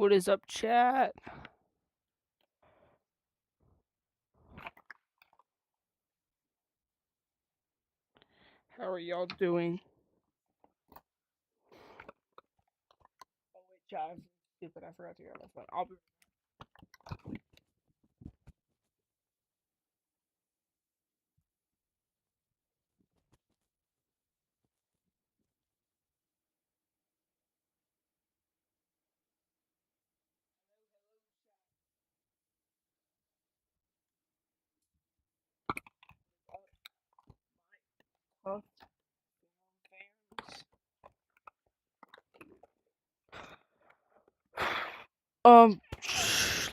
What is up, chat? How are y'all doing? Oh wait, chat, I'm stupid. I forgot to get my phone. I'll be.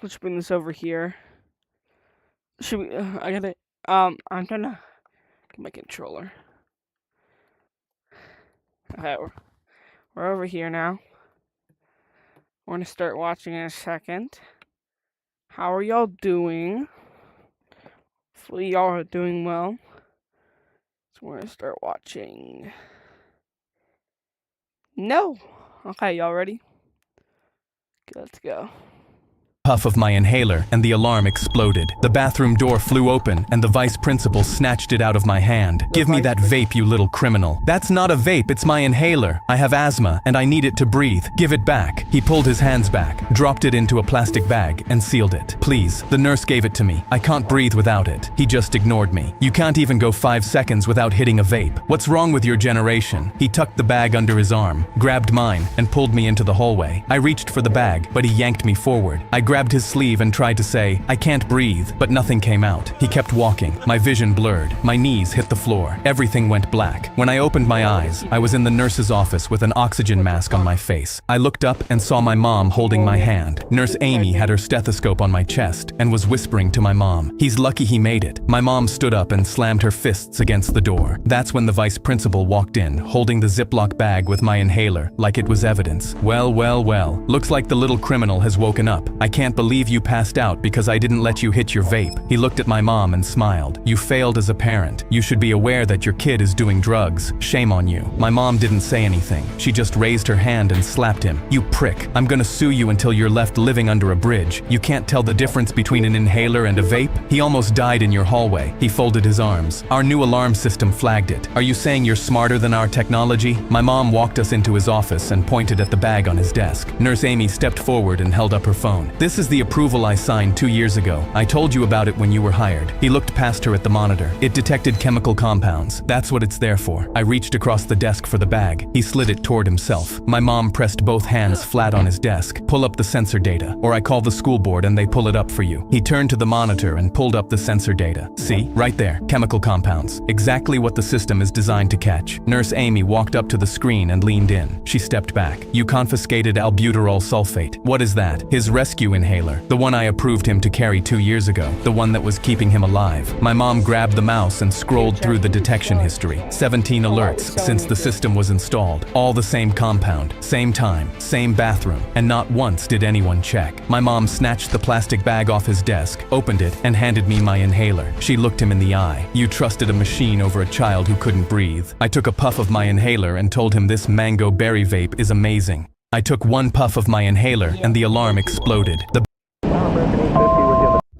Let's bring this over here. Should we? I gotta. I'm gonna get my controller. Okay, we're over here now. We're gonna start watching in a second. How are y'all doing? Hopefully y'all are doing well. So we're gonna start watching. No. Okay, y'all ready? Okay, let's go. Puff of my inhaler and the alarm exploded. The bathroom door flew open and the vice principal snatched it out of my hand. "Give me that vape, you little criminal." "That's not a vape, it's my inhaler. I have asthma and I need it to breathe. Give it back." He pulled his hands back, dropped it into a plastic bag and sealed it. "Please, the nurse gave it to me. I can't breathe without it." He just ignored me. "You can't even go 5 seconds without hitting a vape. What's wrong with your generation?" He tucked the bag under his arm, grabbed mine and pulled me into the hallway. I reached for the bag, but he yanked me forward. I grabbed his sleeve and tried to say, "I can't breathe," but nothing came out. He kept walking. My vision blurred. My knees hit the floor. Everything went black. When I opened my eyes, I was in the nurse's office with an oxygen mask on my face. I looked up and saw my mom holding my hand. Nurse Amy had her stethoscope on my chest and was whispering to my mom. "He's lucky he made it." My mom stood up and slammed her fists against the door. That's when the vice principal walked in, holding the Ziploc bag with my inhaler, like it was evidence. Well, looks like the little criminal has woken up. "I can't believe you passed out because I didn't let you hit your vape." He looked at my mom and smiled. "You failed as a parent. You should be aware that your kid is doing drugs. Shame on you." My mom didn't say anything. She just raised her hand and slapped him. "You prick. I'm gonna sue you until you're left living under a bridge. You can't tell the difference between an inhaler and a vape? He almost died in your hallway." He folded his arms. "Our new alarm system flagged it. Are you saying you're smarter than our technology?" My mom walked us into his office and pointed at the bag on his desk. Nurse Amy stepped forward and held up her phone. "This is the approval I signed 2 years ago. I told you about it when you were hired." He looked past her at the monitor. "It detected chemical compounds. That's what it's there for." I reached across the desk for the bag. He slid it toward himself. My mom pressed both hands flat on his desk. "Pull up the sensor data, or I call the school board and they pull it up for you." He turned to the monitor and pulled up the sensor data. "See? Right there. Chemical compounds. Exactly what the system is designed to catch." Nurse Amy walked up to the screen and leaned in. She stepped back. "You confiscated albuterol sulfate. What is that?" "His rescue inhaler. The one I approved him to carry 2 years ago. The one that was keeping him alive." My mom grabbed the mouse and scrolled through the detection history. 17 alerts since the system was installed. All the same compound, same time, same bathroom, and not once did anyone check. My mom snatched the plastic bag off his desk, opened it, and handed me my inhaler. She looked him in the eye. "You trusted a machine over a child who couldn't breathe." I took a puff of my inhaler and told him this mango berry vape is amazing. I took one puff of my inhaler and the alarm exploded.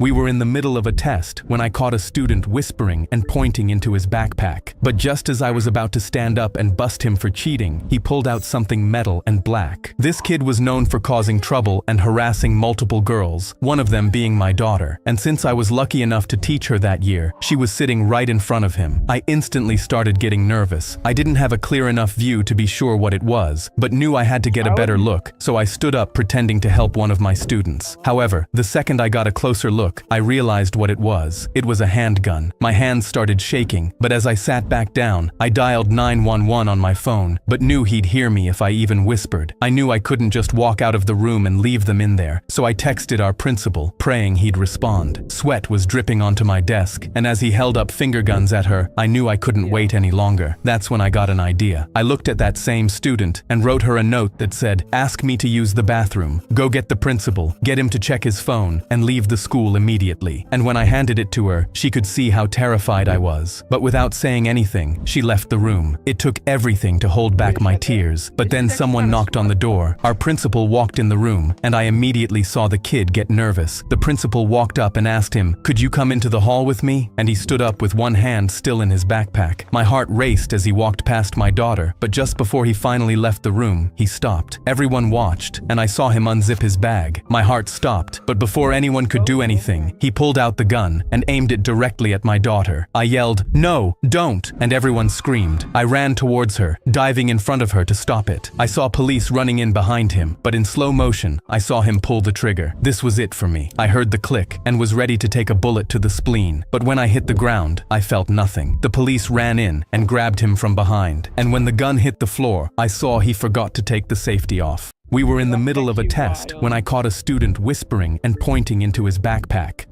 We were in the middle of a test when I caught a student whispering and pointing into his backpack. But just as I was about to stand up and bust him for cheating, he pulled out something metal and black. This kid was known for causing trouble and harassing multiple girls, one of them being my daughter. And since I was lucky enough to teach her that year, she was sitting right in front of him. I instantly started getting nervous. I didn't have a clear enough view to be sure what it was, but knew I had to get a better look, so I stood up pretending to help one of my students. However, the second I got a closer look, I realized what it was. It was a handgun. My hands started shaking, but as I sat back down, I dialed 911 on my phone, but knew he'd hear me if I even whispered. I knew I couldn't just walk out of the room and leave them in there, so I texted our principal, praying he'd respond. Sweat was dripping onto my desk, and as he held up finger guns at her, I knew I couldn't wait any longer. That's when I got an idea. I looked at that same student and wrote her a note that said, "Ask me to use the bathroom. Go get the principal, get him to check his phone, and leave the school immediately, and when I handed it to her, she could see how terrified I was. But without saying anything, she left the room. It took everything to hold back my tears, but then someone knocked on the door. Our principal walked in the room, and I immediately saw the kid get nervous. The principal walked up and asked him, "Could you come into the hall with me?" And he stood up with one hand still in his backpack. My heart raced as he walked past my daughter, but just before he finally left the room, he stopped. Everyone watched, and I saw him unzip his bag. My heart stopped, but before anyone could do anything, he pulled out the gun and aimed it directly at my daughter. I yelled, "No, don't!" and everyone screamed. I ran towards her, diving in front of her to stop it. I saw police running in behind him, but in slow motion, I saw him pull the trigger. This was it for me. I heard the click and was ready to take a bullet to the spleen, but when I hit the ground, I felt nothing. The police ran in and grabbed him from behind, and when the gun hit the floor, I saw he forgot to take the safety off. We were in the middle of a test when I caught a student whispering and pointing into his backpack.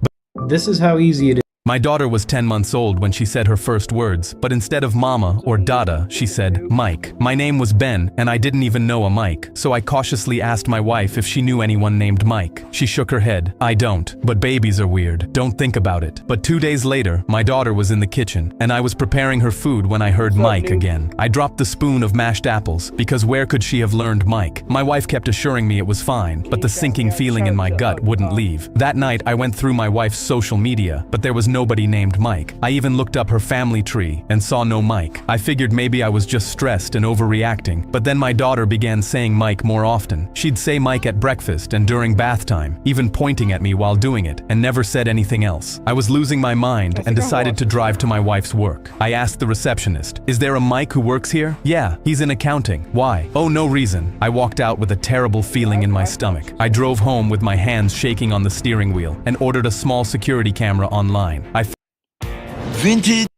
This is how easy it is. My daughter was 10 months old when she said her first words, but instead of mama or dada, she said Mike. My name was Ben, and I didn't even know a Mike, so I cautiously asked my wife if she knew anyone named Mike. She shook her head. "I don't, but babies are weird. Don't think about it." But 2 days later, my daughter was in the kitchen, and I was preparing her food when I heard Mike again. I dropped the spoon of mashed apples, because where could she have learned Mike? My wife kept assuring me it was fine, but the sinking feeling in my gut wouldn't leave. That night, I went through my wife's social media, but there was nobody named Mike. I even looked up her family tree and saw no Mike. I figured maybe I was just stressed and overreacting, but then my daughter began saying Mike more often. She'd say Mike at breakfast and during bath time, even pointing at me while doing it, and never said anything else. I was losing my mind and decided to drive to my wife's work. I asked the receptionist, "Is there a Mike who works here?" "Yeah, he's in accounting." "Why?" "Oh, no reason." I walked out with a terrible feeling in my stomach. I drove home with my hands shaking on the steering wheel and ordered a small security camera online. Vintage.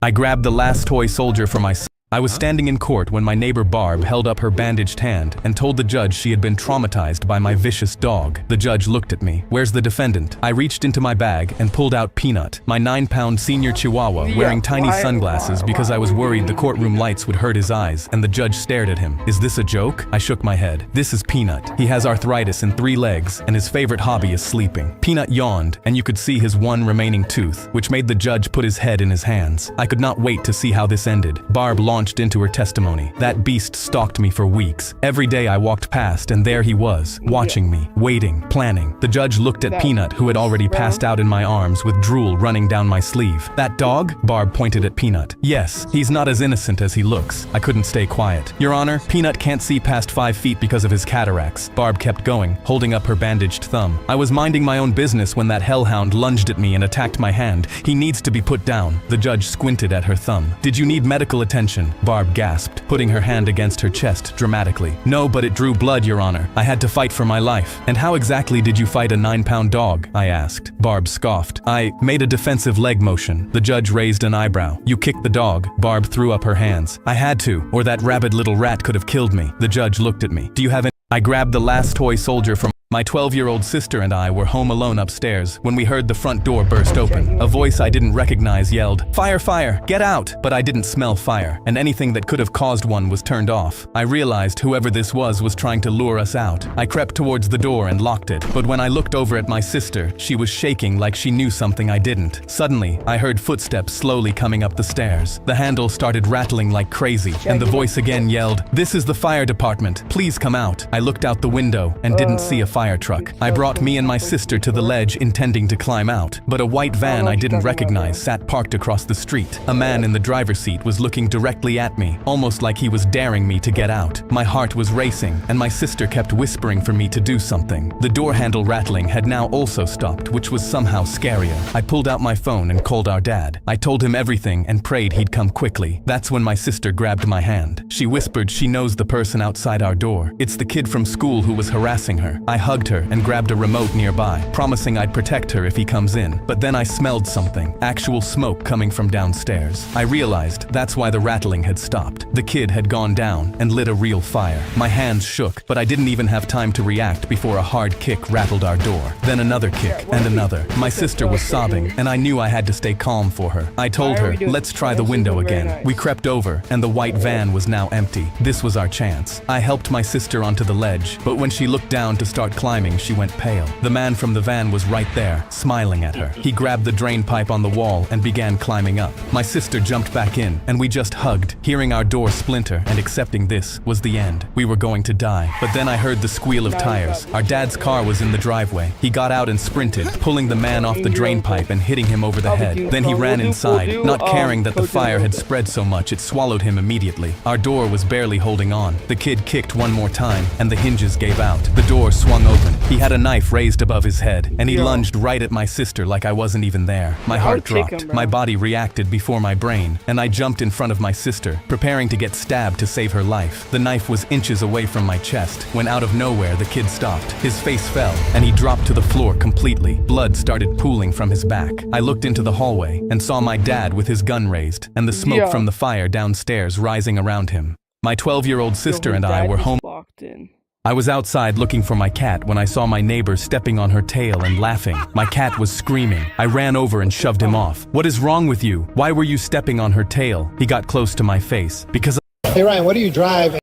I grabbed the last toy soldier for my son. I was standing in court when my neighbor Barb held up her bandaged hand and told the judge she had been traumatized by my vicious dog. The judge looked at me. "Where's the defendant?" I reached into my bag and pulled out Peanut, my 9-pound senior chihuahua, wearing tiny sunglasses because I was worried the courtroom lights would hurt his eyes, and the judge stared at him. "Is this a joke?" I shook my head. "This is Peanut. He has arthritis in 3 legs, and his favorite hobby is sleeping." Peanut yawned, and you could see his one remaining tooth, which made the judge put his head in his hands. I could not wait to see how this ended. Barb launched into her testimony. "That beast stalked me for weeks. Every day I walked past and there he was, watching me, waiting, planning." The judge looked at Peanut, who had already passed out in my arms with drool running down my sleeve. "That dog?" Barb pointed at Peanut. "Yes, he's not as innocent as he looks." I couldn't stay quiet. "Your Honor, Peanut can't see past 5 feet because of his cataracts." Barb kept going, holding up her bandaged thumb. "I was minding my own business when that hellhound lunged at me and attacked my hand. He needs to be put down." The judge squinted at her thumb. "Did you need medical attention?" Barb gasped, putting her hand against her chest dramatically. "No, but it drew blood, Your Honor. I had to fight for my life." "And how exactly did you fight a 9-pound dog?" I asked. Barb scoffed. "I made a defensive leg motion." The judge raised an eyebrow. "You kicked the dog." Barb threw up her hands. "I had to, or that rabid little rat could have killed me." The judge looked at me. "Do you have any—" I grabbed the last toy soldier from my 12-year-old sister and I were home alone upstairs when we heard the front door burst open. A voice I didn't recognize yelled, "Fire, fire, get out!" But I didn't smell fire, and anything that could have caused one was turned off. I realized whoever this was trying to lure us out. I crept towards the door and locked it, but when I looked over at my sister, she was shaking like she knew something I didn't. Suddenly, I heard footsteps slowly coming up the stairs. The handle started rattling like crazy, and the voice again yelled, "This is the fire department. Please come out." I looked out the window and didn't see a fire truck. I brought me and my sister to the ledge intending to climb out, but a white van I didn't recognize sat parked across the street. A man in the driver's seat was looking directly at me, almost like he was daring me to get out. My heart was racing, and my sister kept whispering for me to do something. The door handle rattling had now also stopped, which was somehow scarier. I pulled out my phone and called our dad. I told him everything and prayed he'd come quickly. That's when my sister grabbed my hand. She whispered she knows the person outside our door. It's the kid from school who was harassing her. I hugged her and grabbed a remote nearby, promising I'd protect her if he comes in. But then I smelled something, actual smoke coming from downstairs. I realized that's why the rattling had stopped. The kid had gone down and lit a real fire. My hands shook, but I didn't even have time to react before a hard kick rattled our door. Then another kick and another. My sister was sobbing, and I knew I had to stay calm for her. I told her, "Let's try the window again." We crept over, and the white van was now empty. This was our chance. I helped my sister onto the ledge, but when she looked down to start climbing, she went pale. The man from the van was right there, smiling at her. He grabbed the drain pipe on the wall and began climbing up. My sister jumped back in, and we just hugged, hearing our door splinter and accepting this was the end. We were going to die. But then I heard the squeal of tires. Our dad's car was in the driveway. He got out and sprinted, pulling the man off the drain pipe and hitting him over the head. Then he ran inside, not caring that the fire had spread so much it swallowed him immediately. Our door was barely holding on. The kid kicked one more time, and the hinges gave out. The door swung open. He had a knife raised above his head, and he lunged right at my sister like I wasn't even there. My heart dropped. My body reacted before my brain, and I jumped in front of my sister, preparing to get stabbed to save her life. The knife was inches away from my chest, when out of nowhere the kid stopped. His face fell, and he dropped to the floor completely. Blood started pooling from his back. I looked into the hallway, and saw my dad with his gun raised, and the smoke from the fire downstairs rising around him. My 12-year-old sister and I were home. Locked in. I was outside looking for my cat when I saw my neighbor stepping on her tail and laughing. My cat was screaming. I ran over and shoved him off. "What is wrong with you? Why were you stepping on her tail?" He got close to my face. "Because Hey Ryan, what do you drive?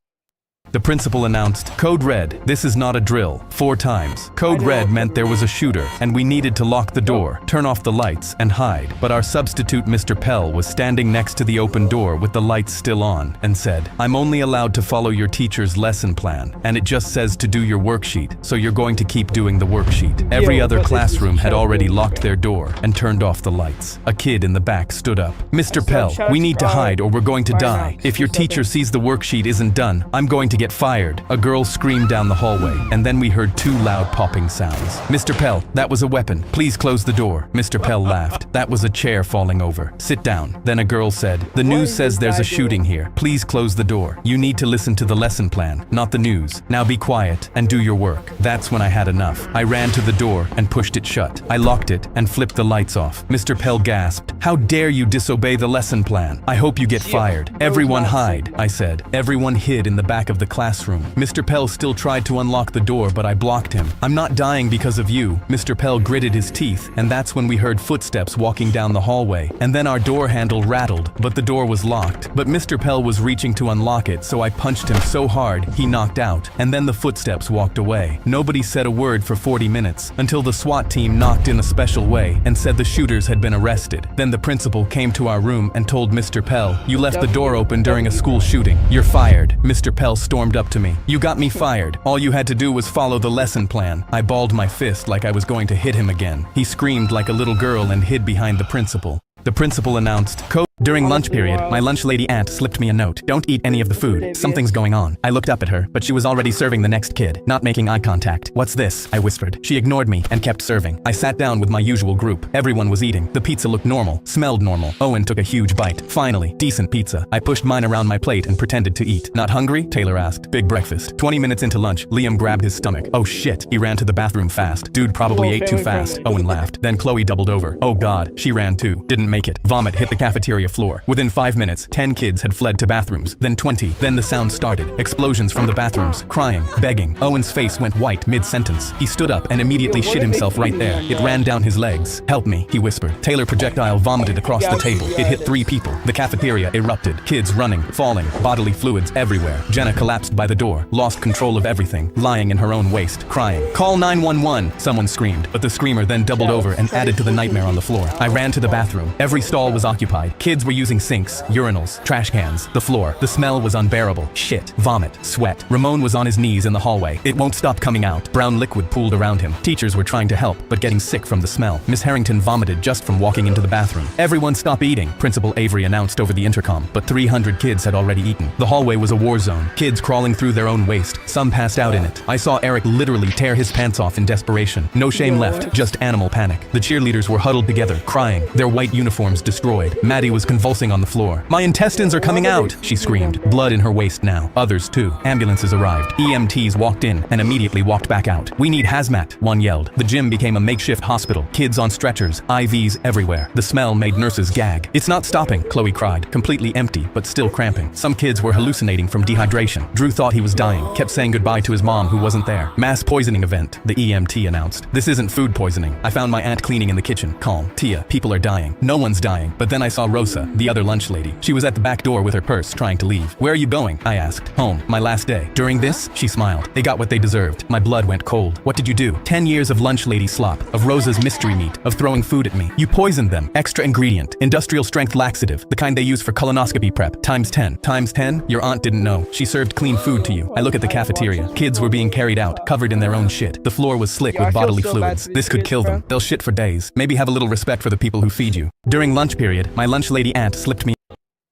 The principal announced, "Code Red, this is not a drill," 4 times. Code Red meant there was a shooter, and we needed to lock the door, turn off the lights, and hide. But our substitute Mr. Pell was standing next to the open door with the lights still on, and said, "I'm only allowed to follow your teacher's lesson plan, and it just says to do your worksheet, so you're going to keep doing the worksheet." Every other classroom had already locked their door and turned off the lights. A kid in the back stood up. "Mr. Pell, we need to hide or we're going to die. If your teacher sees the worksheet isn't done, I'm going to get fired." A girl screamed down the hallway, and then we heard 2 loud popping sounds. "Mr. Pell, that was a weapon. Please close the door." Mr. Pell laughed. "That was a chair falling over. Sit down." Then a girl said, "The news says there's a shooting here. Please close the door. You need to listen to the lesson plan, not the news. Now be quiet and do your work." That's when I had enough. I ran to the door and pushed it shut. I locked it and flipped the lights off. Mr. Pell gasped, "How dare you disobey the lesson plan? I hope you get fired." "Everyone hide," I said. Everyone hid in the back of the classroom. Mr. Pell still tried to unlock the door, but I blocked him. "I'm not dying because of you." Mr. Pell gritted his teeth, and that's when we heard footsteps walking down the hallway. And then our door handle rattled, but the door was locked. But Mr. Pell was reaching to unlock it, so I punched him so hard, he knocked out. And then the footsteps walked away. Nobody said a word for 40 minutes, until the SWAT team knocked in a special way and said the shooters had been arrested. Then the principal came to our room and told Mr. Pell, "You left the door open during a school shooting. You're fired." Mr. Pell stormed up to me. "You got me fired. All you had to do was follow the lesson plan." I balled my fist like I was going to hit him again. He screamed like a little girl and hid behind the principal. The principal announced, During lunch period, my lunch lady aunt slipped me a note. "Don't eat any of the food. Something's going on." I looked up at her, but she was already serving the next kid, not making eye contact. "What's this?" I whispered. She ignored me and kept serving. I sat down with my usual group. Everyone was eating. The pizza looked normal, smelled normal. Owen took a huge bite. Finally, decent pizza. I pushed mine around my plate and pretended to eat. "Not hungry?" Taylor asked. "Big breakfast." 20 minutes into lunch, Liam grabbed his stomach. "Oh shit." He ran to the bathroom fast. "Dude probably ate too fast." Owen laughed. Then Chloe doubled over. "Oh god." She ran too. Didn't make it. Vomit hit the cafeteria floor. Within 5 minutes, 10 kids had fled to bathrooms, then 20. Then the sound started. Explosions from the bathrooms, crying, begging. Owen's face went white mid-sentence. He stood up and immediately shit himself right there. It ran down his legs. "Help me," he whispered. Taylor projectile vomited across the table. It hit 3 people. The cafeteria erupted. Kids running, falling, bodily fluids everywhere. Jenna collapsed by the door, lost control of everything, lying in her own waste, crying. "Call 911," someone screamed, but the screamer then doubled over and added to the nightmare on the floor. I ran to the bathroom. Every stall was occupied. Kids were using sinks, urinals, trash cans, the floor. The smell was unbearable. Shit, vomit, sweat. Ramon was on his knees in the hallway. It won't stop coming out. Brown liquid pooled around him. Teachers were trying to help, but getting sick from the smell. Miss Harrington vomited just from walking into the bathroom. "Everyone stop eating," Principal Avery announced over the intercom, but 300 kids had already eaten. The hallway was a war zone. Kids crawling through their own waste. Some passed out in it. I saw Eric literally tear his pants off in desperation. No shame left, just animal panic. The cheerleaders were huddled together, crying, their white uniforms destroyed. Maddie was convulsing on the floor. "My intestines are coming out," she screamed, blood in her waist now. Others too. Ambulances arrived. EMTs walked in and immediately walked back out. "We need hazmat," one yelled. The gym became a makeshift hospital. Kids on stretchers, IVs everywhere. The smell made nurses gag. "It's not stopping," Chloe cried, completely empty but still cramping. Some kids were hallucinating from dehydration. Drew thought he was dying, kept saying goodbye to his mom who wasn't there. "Mass poisoning event," the EMT announced. "This isn't food poisoning. I found my aunt cleaning in the kitchen. Calm. Tia, people are dying. No one's dying." But then I saw Rosa. Rosa, the other lunch lady. She was at the back door with her purse, trying to leave. Where are you going? I asked. Home. My last day. During this, she smiled. They got what they deserved. My blood went cold. What did you do? 10 years of lunch lady slop, of Rosa's mystery meat, of throwing food at me. You poisoned them. Extra ingredient. Industrial strength laxative. The kind they use for colonoscopy prep. Times 10. Times 10? Your aunt didn't know. She served clean food to you. I look at the cafeteria. Kids were being carried out, covered in their own shit. The floor was slick Yo, I with feel bodily so bad fluids. for these This could kids, kill them. bro. They'll shit for days. Maybe have a little respect for the people who feed you. During lunch period, my lunch lady aunt slipped me.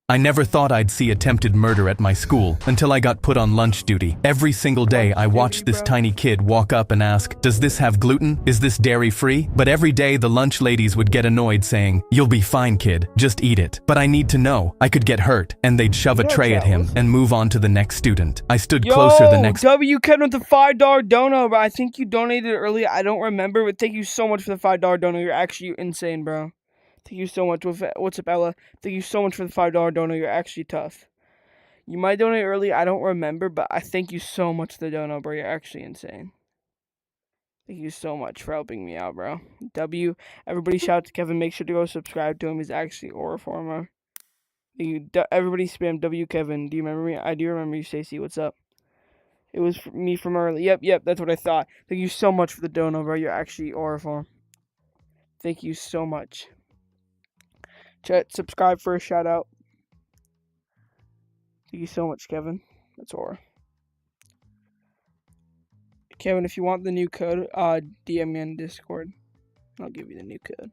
I never thought I'd see attempted murder at my school until I got put on lunch duty. Every single day I watched this tiny kid walk up and ask, does this have gluten? Is this dairy free? But every day the lunch ladies would get annoyed saying, you'll be fine kid, just eat it. But I need to know, I could get hurt, and they'd shove a tray at him and move on to the next student. I stood closer the next— W Ken with the $5 dono, bro. I think you donated earlier. I don't remember, but thank you so much for the $5 dono. You're actually insane, bro. Thank you so much. What's up, Ella? Thank you so much for the $5 dono. You're actually tough. You might donate early. I don't remember, but I thank you so much for the dono, bro. You're actually insane. Thank you so much for helping me out, bro. W. Everybody shout out to Kevin. Make sure to go subscribe to him. He's actually Auriformer. Everybody spam W Kevin. Do you remember me? I do remember you, Stacy. What's up? It was me from early. Yep. That's what I thought. Thank you so much for the dono, bro. You're actually Auriform. Thank you so much. Chat, subscribe for a shout out. Thank you so much, Kevin. That's Aura. Kevin, if you want the new code, DM me on Discord. I'll give you the new code.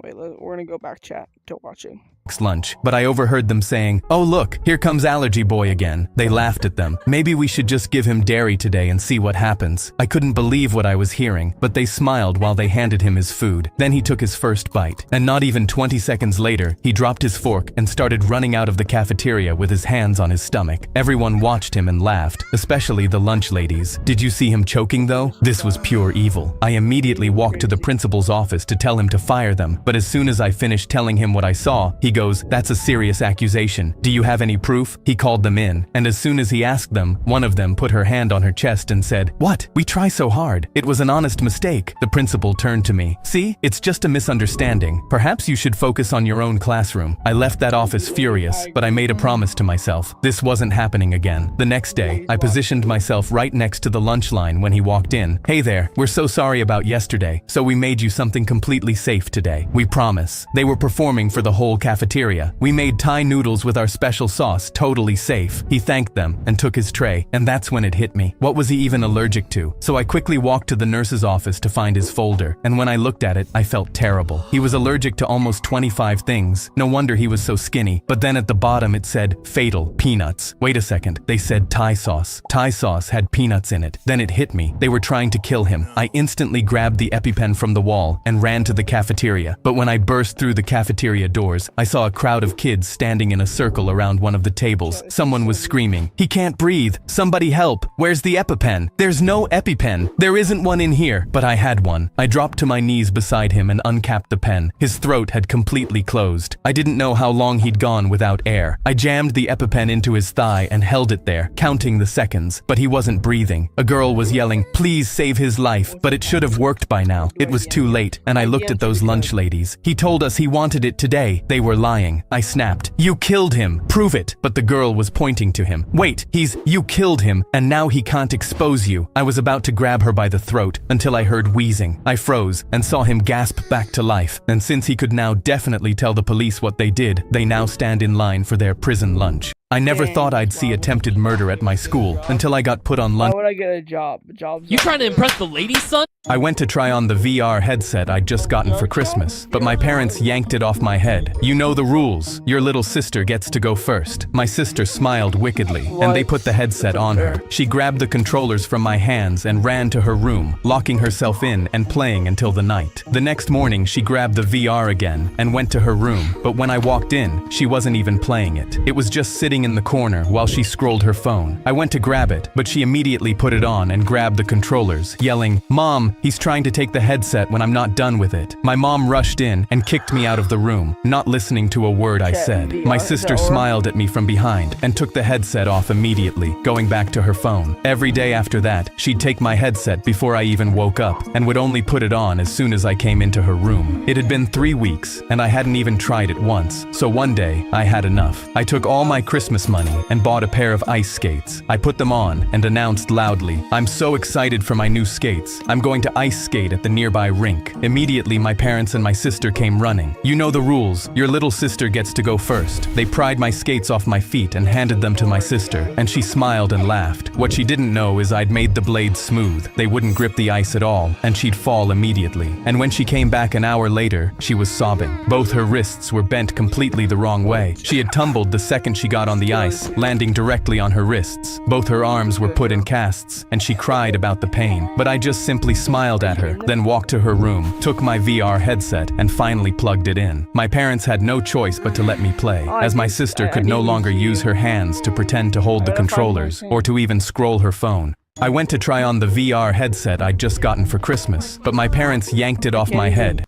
Wait, we're gonna go back chat to watching. lunch, but I overheard them saying, "Oh look, here comes Allergy Boy again." They laughed at them. Maybe we should just give him dairy today and see what happens. I couldn't believe what I was hearing, but they smiled while they handed him his food. Then he took his first bite, and not even 20 seconds later, he dropped his fork and started running out of the cafeteria with his hands on his stomach. Everyone watched him and laughed, especially the lunch ladies. Did you see him choking though? This was pure evil. I immediately walked to the principal's office to tell him to fire them, but as soon as I finished telling him what I saw, he goes, "That's a serious accusation. Do you have any proof?" He called them in, and as soon as he asked them, one of them put her hand on her chest and said, "What? We try so hard. It was an honest mistake." The principal turned to me. "See, it's just a misunderstanding. Perhaps you should focus on your own classroom." I left that office furious, but I made a promise to myself. This wasn't happening again. The next day, I positioned myself right next to the lunch line when he walked in. "Hey there, we're so sorry about yesterday, so we made you something completely safe today. We promise." They were performing for the whole cafeteria. We made Thai noodles with our special sauce, totally safe. He thanked them and took his tray, and that's when it hit me. What was he even allergic to? So I quickly walked to the nurse's office to find his folder, and when I looked at it, I felt terrible. He was allergic to almost 25 things. No wonder he was so skinny. But then at the bottom it said, "Fatal, peanuts." Wait a second, they said Thai sauce. Thai sauce had peanuts in it. Then it hit me. They were trying to kill him. I instantly grabbed the EpiPen from the wall and ran to the cafeteria. But when I burst through the cafeteria doors, I saw a crowd of kids standing in a circle around one of the tables. Someone was screaming, "He can't breathe! Somebody help! Where's the EpiPen?" "There's no EpiPen! There isn't one in here!" But I had one. I dropped to my knees beside him and uncapped the pen. His throat had completely closed. I didn't know how long he'd gone without air. I jammed the EpiPen into his thigh and held it there, counting the seconds, but he wasn't breathing. A girl was yelling, "Please save his life," but it should have worked by now. It was too late, and I looked at those lunch ladies. "He told us he wanted it today." They were lying. I snapped, "You killed him! Prove it!" But the girl was pointing to him. "Wait, you killed him, and now he can't expose you." I was about to grab her by the throat until I heard wheezing. I froze and saw him gasp back to life, and since he could now definitely tell the police what they did, they now stand in line for their prison lunch. I never thought I'd see attempted murder at my school until I got put on lunch. Why would I get a job? You trying to impress the ladies, son? I went to try on the VR headset I'd just gotten for Christmas, but my parents yanked it off my head. "You know the rules. Your little sister gets to go first." My sister smiled wickedly, and they put the headset on her. She grabbed the controllers from my hands and ran to her room, locking herself in and playing until the night. The next morning, she grabbed the VR again and went to her room, but when I walked in, she wasn't even playing it. It was just sitting sitting in the corner while she scrolled her phone. I went to grab it, but she immediately put it on and grabbed the controllers, yelling, "Mom, he's trying to take the headset when I'm not done with it." My mom rushed in and kicked me out of the room, not listening to a word I said. My sister smiled at me from behind and took the headset off immediately, going back to her phone. Every day after that, she'd take my headset before I even woke up and would only put it on as soon as I came into her room. It had been 3 weeks and I hadn't even tried it once, so one day I had enough. I took all my Christmas money and bought a pair of ice skates. I put them on and announced loudly, "I'm so excited for my new skates. I'm going to ice skate at the nearby rink." Immediately, my parents and my sister came running. "You know the rules. Your little sister gets to go first." They pried my skates off my feet and handed them to my sister, and she smiled and laughed. What she didn't know is I'd made the blades smooth. They wouldn't grip the ice at all, and she'd fall immediately. And when she came back an hour later, she was sobbing. Both her wrists were bent completely the wrong way. She had tumbled the second she got on the ice, landing directly on her wrists. Both her arms were put in casts, and she cried about the pain. But I just simply smiled at her, then walked to her room, took my VR headset, and finally plugged it in. My parents had no choice but to let me play, as my sister could no longer use her hands to pretend to hold the controllers, or to even scroll her phone. I went to try on the VR headset I'd just gotten for Christmas, but my parents yanked it off my head.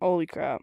Holy crap.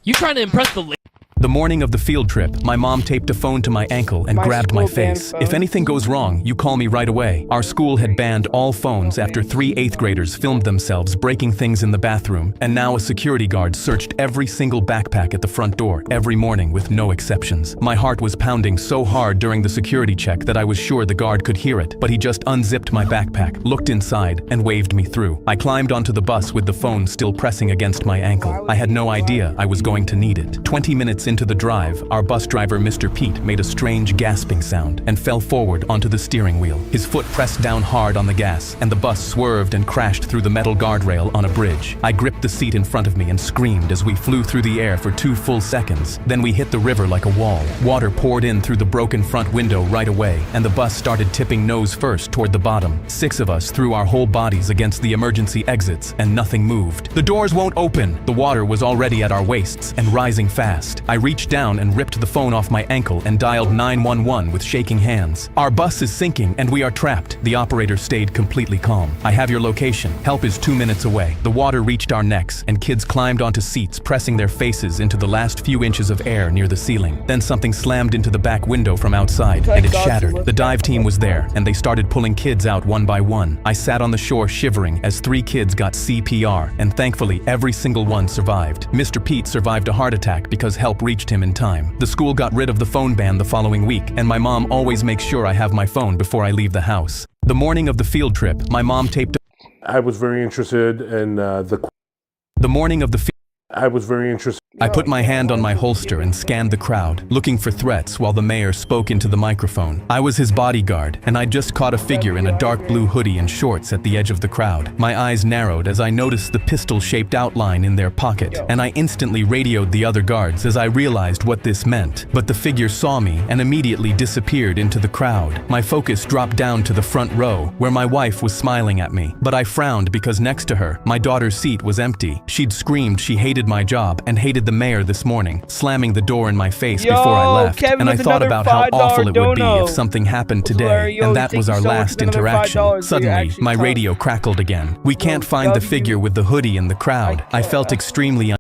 You trying to impress the lady? The morning of the field trip, my mom taped a phone to my ankle and My grabbed my school banned face. phones. "If anything goes wrong, you call me right away." Our school had banned all phones after 3 8th graders filmed themselves breaking things in the bathroom, and now a security guard searched every single backpack at the front door every morning with no exceptions. My heart was pounding so hard during the security check that I was sure the guard could hear it, but he just unzipped my backpack, looked inside, and waved me through. I climbed onto the bus with the phone still pressing against my ankle. I had no idea I was going to need it. 20 minutes into the drive, our bus driver, Mr. Pete, made a strange gasping sound and fell forward onto the steering wheel. His foot pressed down hard on the gas, and the bus swerved and crashed through the metal guardrail on a bridge. I gripped the seat in front of me and screamed as we flew through the air for 2 full seconds. Then we hit the river like a wall. Water poured in through the broken front window right away, and the bus started tipping nose first toward the bottom. 6 of us threw our whole bodies against the emergency exits, and nothing moved. "The doors won't open!" The water was already at our waists and rising fast. I reached down and ripped the phone off my ankle and dialed 911 with shaking hands. "Our bus is sinking and we are trapped." The operator stayed completely calm. "I have your location. Help is 2 minutes away." The water reached our necks and kids climbed onto seats, pressing their faces into the last few inches of air near the ceiling. Then something slammed into the back window from outside and it shattered. The dive team was there and they started pulling kids out one by one. I sat on the shore shivering as 3 kids got CPR, and thankfully every single one survived. Mr. Pete survived a heart attack because help reached him in time. The school got rid of the phone ban the following week, and my mom always makes sure I have my phone before I leave the house. The morning of the field trip, my mom taped I was very interested in the morning of the field I was very interested. I put my hand on my holster and scanned the crowd, looking for threats while the mayor spoke into the microphone. I was his bodyguard, and I'd just caught a figure in a dark blue hoodie and shorts at the edge of the crowd. My eyes narrowed as I noticed the pistol-shaped outline in their pocket, and I instantly radioed the other guards as I realized what this meant. But the figure saw me and immediately disappeared into the crowd. My focus dropped down to the front row, where my wife was smiling at me. But I frowned because next to her, my daughter's seat was empty. She'd screamed she hated my job and hated the mayor this morning, slamming the door in my face before I left. Kevin, and I with thought another about how $5 awful it would be dono. if something happened today, Larry, yo, and that thank was you our so much last for another interaction. $5. Suddenly, actually my tough. radio crackled again. We can't find the figure with the hoodie in the crowd. I felt extremely I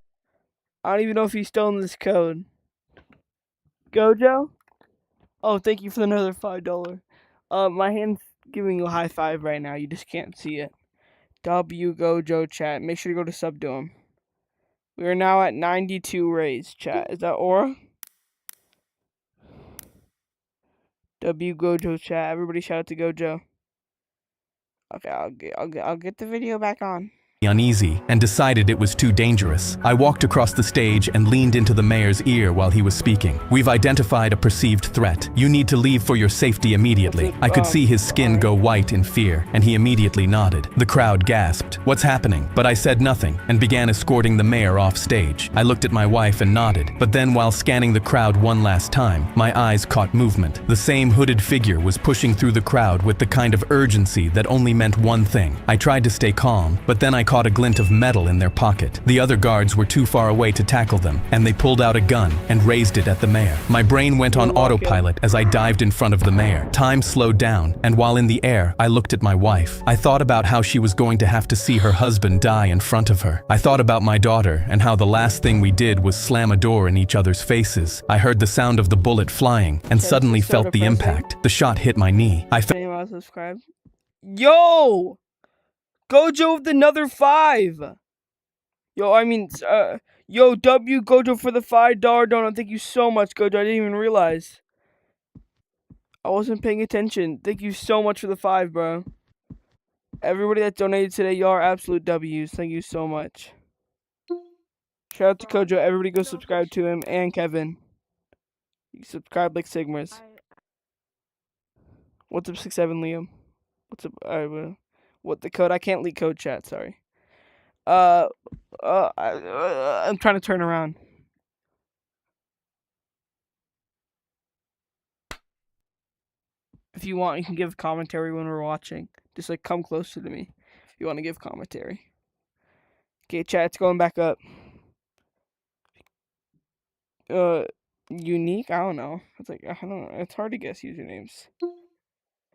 don't even know if he's still in this code. Gojo? Oh, thank you for another $5. My hand's giving you a high five right now. You just can't see it. W Gojo chat. Make sure to go to sub to him. We are now at 92 rays, chat. Is that Aura? W Gojo chat. Everybody shout out to Gojo. Okay, I'll get the video back on. uneasy and decided it was too dangerous. I walked across the stage and leaned into the mayor's ear while he was speaking. "We've identified a perceived threat. You need to leave for your safety immediately." I could see his skin go white in fear, and he immediately nodded. The crowd gasped, "What's happening?" But I said nothing and began escorting the mayor off stage. I looked at my wife and nodded, but then while scanning the crowd one last time, my eyes caught movement. The same hooded figure was pushing through the crowd with the kind of urgency that only meant one thing. I tried to stay calm, but then I caught a glint of metal in their pocket. The other guards were too far away to tackle them, and they pulled out a gun and raised it at the mayor. My brain went on autopilot as I dived in front of the mayor. Time slowed down, and while in the air, I looked at my wife. I thought about how she was going to have to see her husband die in front of her. I thought about my daughter and how the last thing we did was slam a door in each other's faces. I heard the sound of the bullet flying and suddenly so felt the depressing. impact. The shot hit my knee. I felt Anyone else subscribe? Yo! Gojo with another 5! Yo, W Gojo for the $5 donut. Thank you so much, Gojo. I didn't even realize. I wasn't paying attention. Thank you so much for the 5, bro. Everybody that donated today, y'all are absolute W's. Thank you so much. Shout out to Kojo. Everybody go subscribe to him and Kevin. You subscribe like Sigmas. What's up, 6'7" Liam? What's up? What the code? I can't leak code chat. Sorry. I'm trying to turn around. If you want, you can give commentary when we're watching. Just like come closer to me if you want to give commentary. Okay, chat's going back up. Unique? I don't know. It's like, I don't know. It's hard to guess usernames.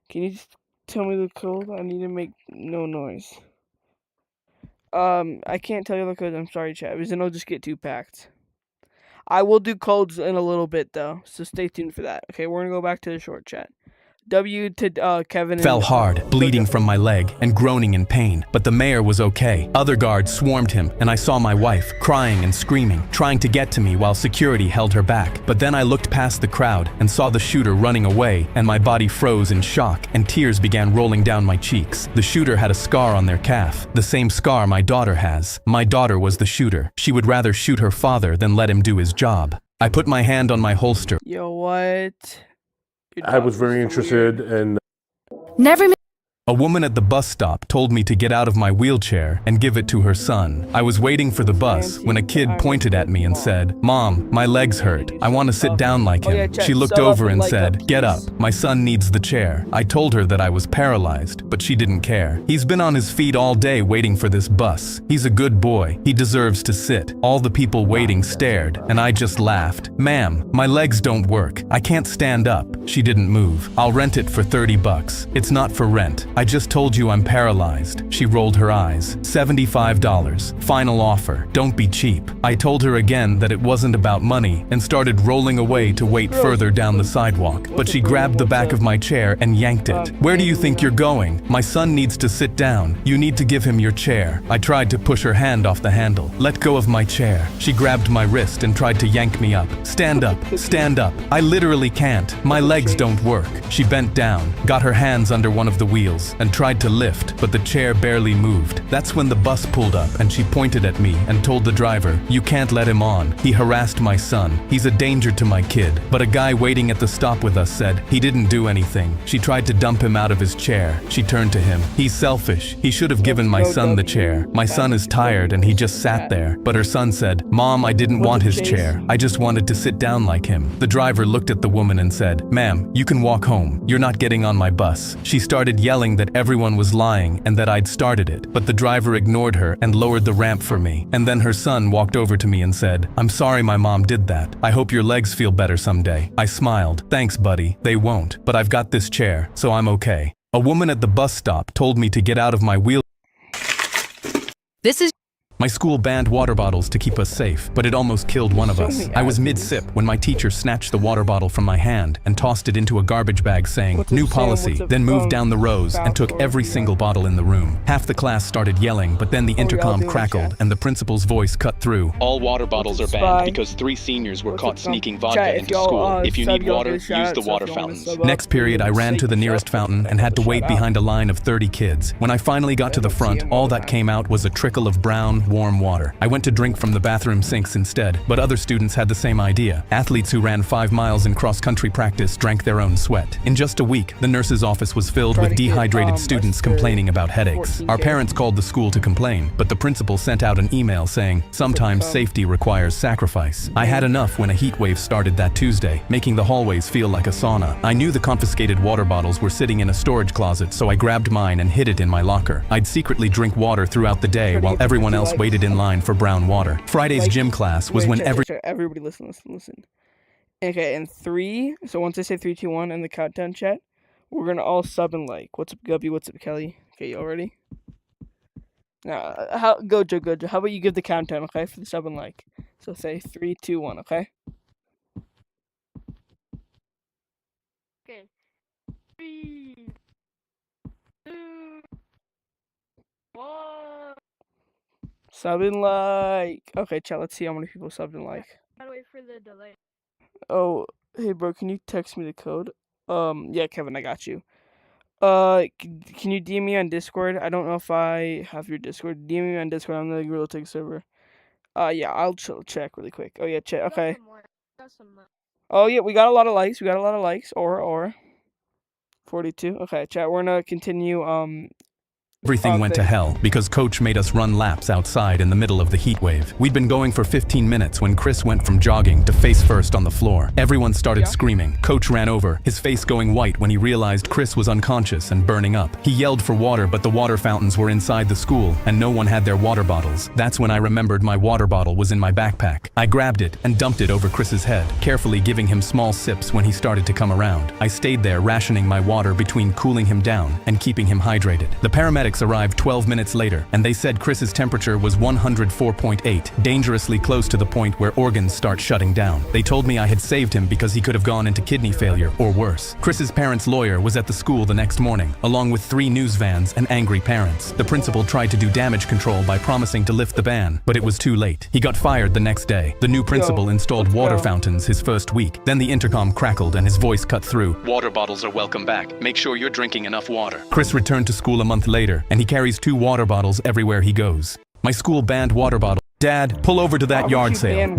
Can you just tell me the code? I need to make no noise. I can't tell you the code. I'm sorry, chat. Because then it'll just get too packed. I will do codes in a little bit, though. So stay tuned for that. Okay, we're going to go back to the short chat. W to Kevin. fell hard, bleeding from my leg and groaning in pain, but the mayor was okay. Other guards swarmed him, and I saw my wife crying and screaming, trying to get to me while security held her back. But then I looked past the crowd and saw the shooter running away, and my body froze in shock, and tears began rolling down my cheeks. The shooter had a scar on their calf, the same scar my daughter has. My daughter was the shooter. She would rather shoot her father than let him do his job. I put my hand on my holster. Yo, what? I was very interested in A woman at the bus stop told me to get out of my wheelchair and give it to her son. I was waiting for the bus when a kid pointed at me and said, "Mom, my legs hurt. I want to sit down like him." She looked over and said, "Get up. My son needs the chair." I told her that I was paralyzed, but she didn't care. He's been on his feet all day waiting for this bus. He's a good boy. He deserves to sit. All the people waiting stared, and I just laughed. "Ma'am, my legs don't work. I can't stand up." She didn't move. "I'll rent it for $30. It's not for rent. I just told you I'm paralyzed." She rolled her eyes. $75. Final offer. Don't be cheap. I told her again that it wasn't about money and started rolling away to wait further down the sidewalk. But she grabbed the back of my chair and yanked it. "Where do you think you're going? My son needs to sit down. You need to give him your chair." I tried to push her hand off the handle. "Let go of my chair." She grabbed my wrist and tried to yank me up. "Stand up. Stand up." "I literally can't. My legs don't work." She bent down, got her hands under one of the wheels, and tried to lift, but the chair barely moved. That's when the bus pulled up and she pointed at me and told the driver, "You can't let him on. He harassed my son. He's a danger to my kid." But a guy waiting at the stop with us said he didn't do anything. She tried to dump him out of his chair. She turned to him. "He's selfish. He should have given my son the chair. My son is tired and he just sat there." But her son said, "Mom, I didn't want his chair. I just wanted to sit down like him." The driver looked at the woman and said, "Ma'am, you can walk home. You're not getting on my bus." She started yelling that everyone was lying and that I'd started it, but the driver ignored her and lowered the ramp for me. And then her son walked over to me and said, "I'm sorry my mom did that. I hope your legs feel better someday." I smiled. "Thanks, buddy. They won't, but I've got this chair, so I'm okay." A woman at the bus stop told me to get out of my wheel. This is My school banned water bottles to keep us safe, but it almost killed one of us. I was mid-sip when my teacher snatched the water bottle from my hand and tossed it into a garbage bag saying, "New policy," then moved down the rows and took every single bottle in the room. Half the class started yelling, but then the intercom crackled and the principal's voice cut through. "All water bottles are banned because 3 seniors were caught sneaking vodka into school. If you need water, use the water fountains." Next period, I ran to the nearest fountain and had to wait behind a line of 30 kids. When I finally got to the front, all that came out was a trickle of brown, warm water. I went to drink from the bathroom sinks instead, but other students had the same idea. Athletes who ran 5 miles in cross-country practice drank their own sweat. In just a week, the nurse's office was filled with dehydrated students complaining about headaches. Our parents called the school to complain, but the principal sent out an email saying, sometimes safety requires sacrifice. I had enough when a heat wave started that Tuesday, making the hallways feel like a sauna. I knew the confiscated water bottles were sitting in a storage closet, so I grabbed mine and hid it in my locker. I'd secretly drink water throughout the day while everyone else waited in line for brown water. Friday's gym class was when everybody listen. Okay, in 3, so once I say 3, 2, 1 in the countdown chat, we're gonna all sub and like. What's up, Gubby? What's up, Kelly? Okay, you all ready? Now, Gojo, how about you give the countdown, okay, for the sub and like? So say 3, 2, 1, okay? Okay. 3, 2, 1. Sub and like. Okay, chat, let's see how many people subbed and like. Gotta wait for the delay. Oh, hey bro, can you text me the code? Yeah, Kevin, I got you. Can you DM me on Discord? I don't know if I have your Discord. DM me on Discord on the Gorilla Tag server. Yeah, I'll check really quick. Oh yeah, check. Okay. Oh yeah, we got a lot of likes. Or 42. Okay, chat. We're gonna continue. Everything went to hell because Coach made us run laps outside in the middle of the heat wave. We'd been going for 15 minutes when Chris went from jogging to face first on the floor. Everyone started screaming. Coach ran over, his face going white when he realized Chris was unconscious and burning up. He yelled for water, but the water fountains were inside the school and no one had their water bottles. That's when I remembered my water bottle was in my backpack. I grabbed it and dumped it over Chris's head, carefully giving him small sips when he started to come around. I stayed there rationing my water between cooling him down and keeping him hydrated. The paramedics arrived 12 minutes later, and they said Chris's temperature was 104.8, dangerously close to the point where organs start shutting down. They told me I had saved him because he could have gone into kidney failure or worse. Chris's parents' lawyer was at the school the next morning, along with 3 news vans and angry parents. The principal tried to do damage control by promising to lift the ban, but it was too late. He got fired the next day. The new principal installed water fountains his first week. Then the intercom crackled and his voice cut through. Water bottles are welcome back. Make sure you're drinking enough water. Chris returned to school a month later, and he carries 2 water bottles everywhere he goes. My school banned water bottles. Dad, pull over to that yard sale.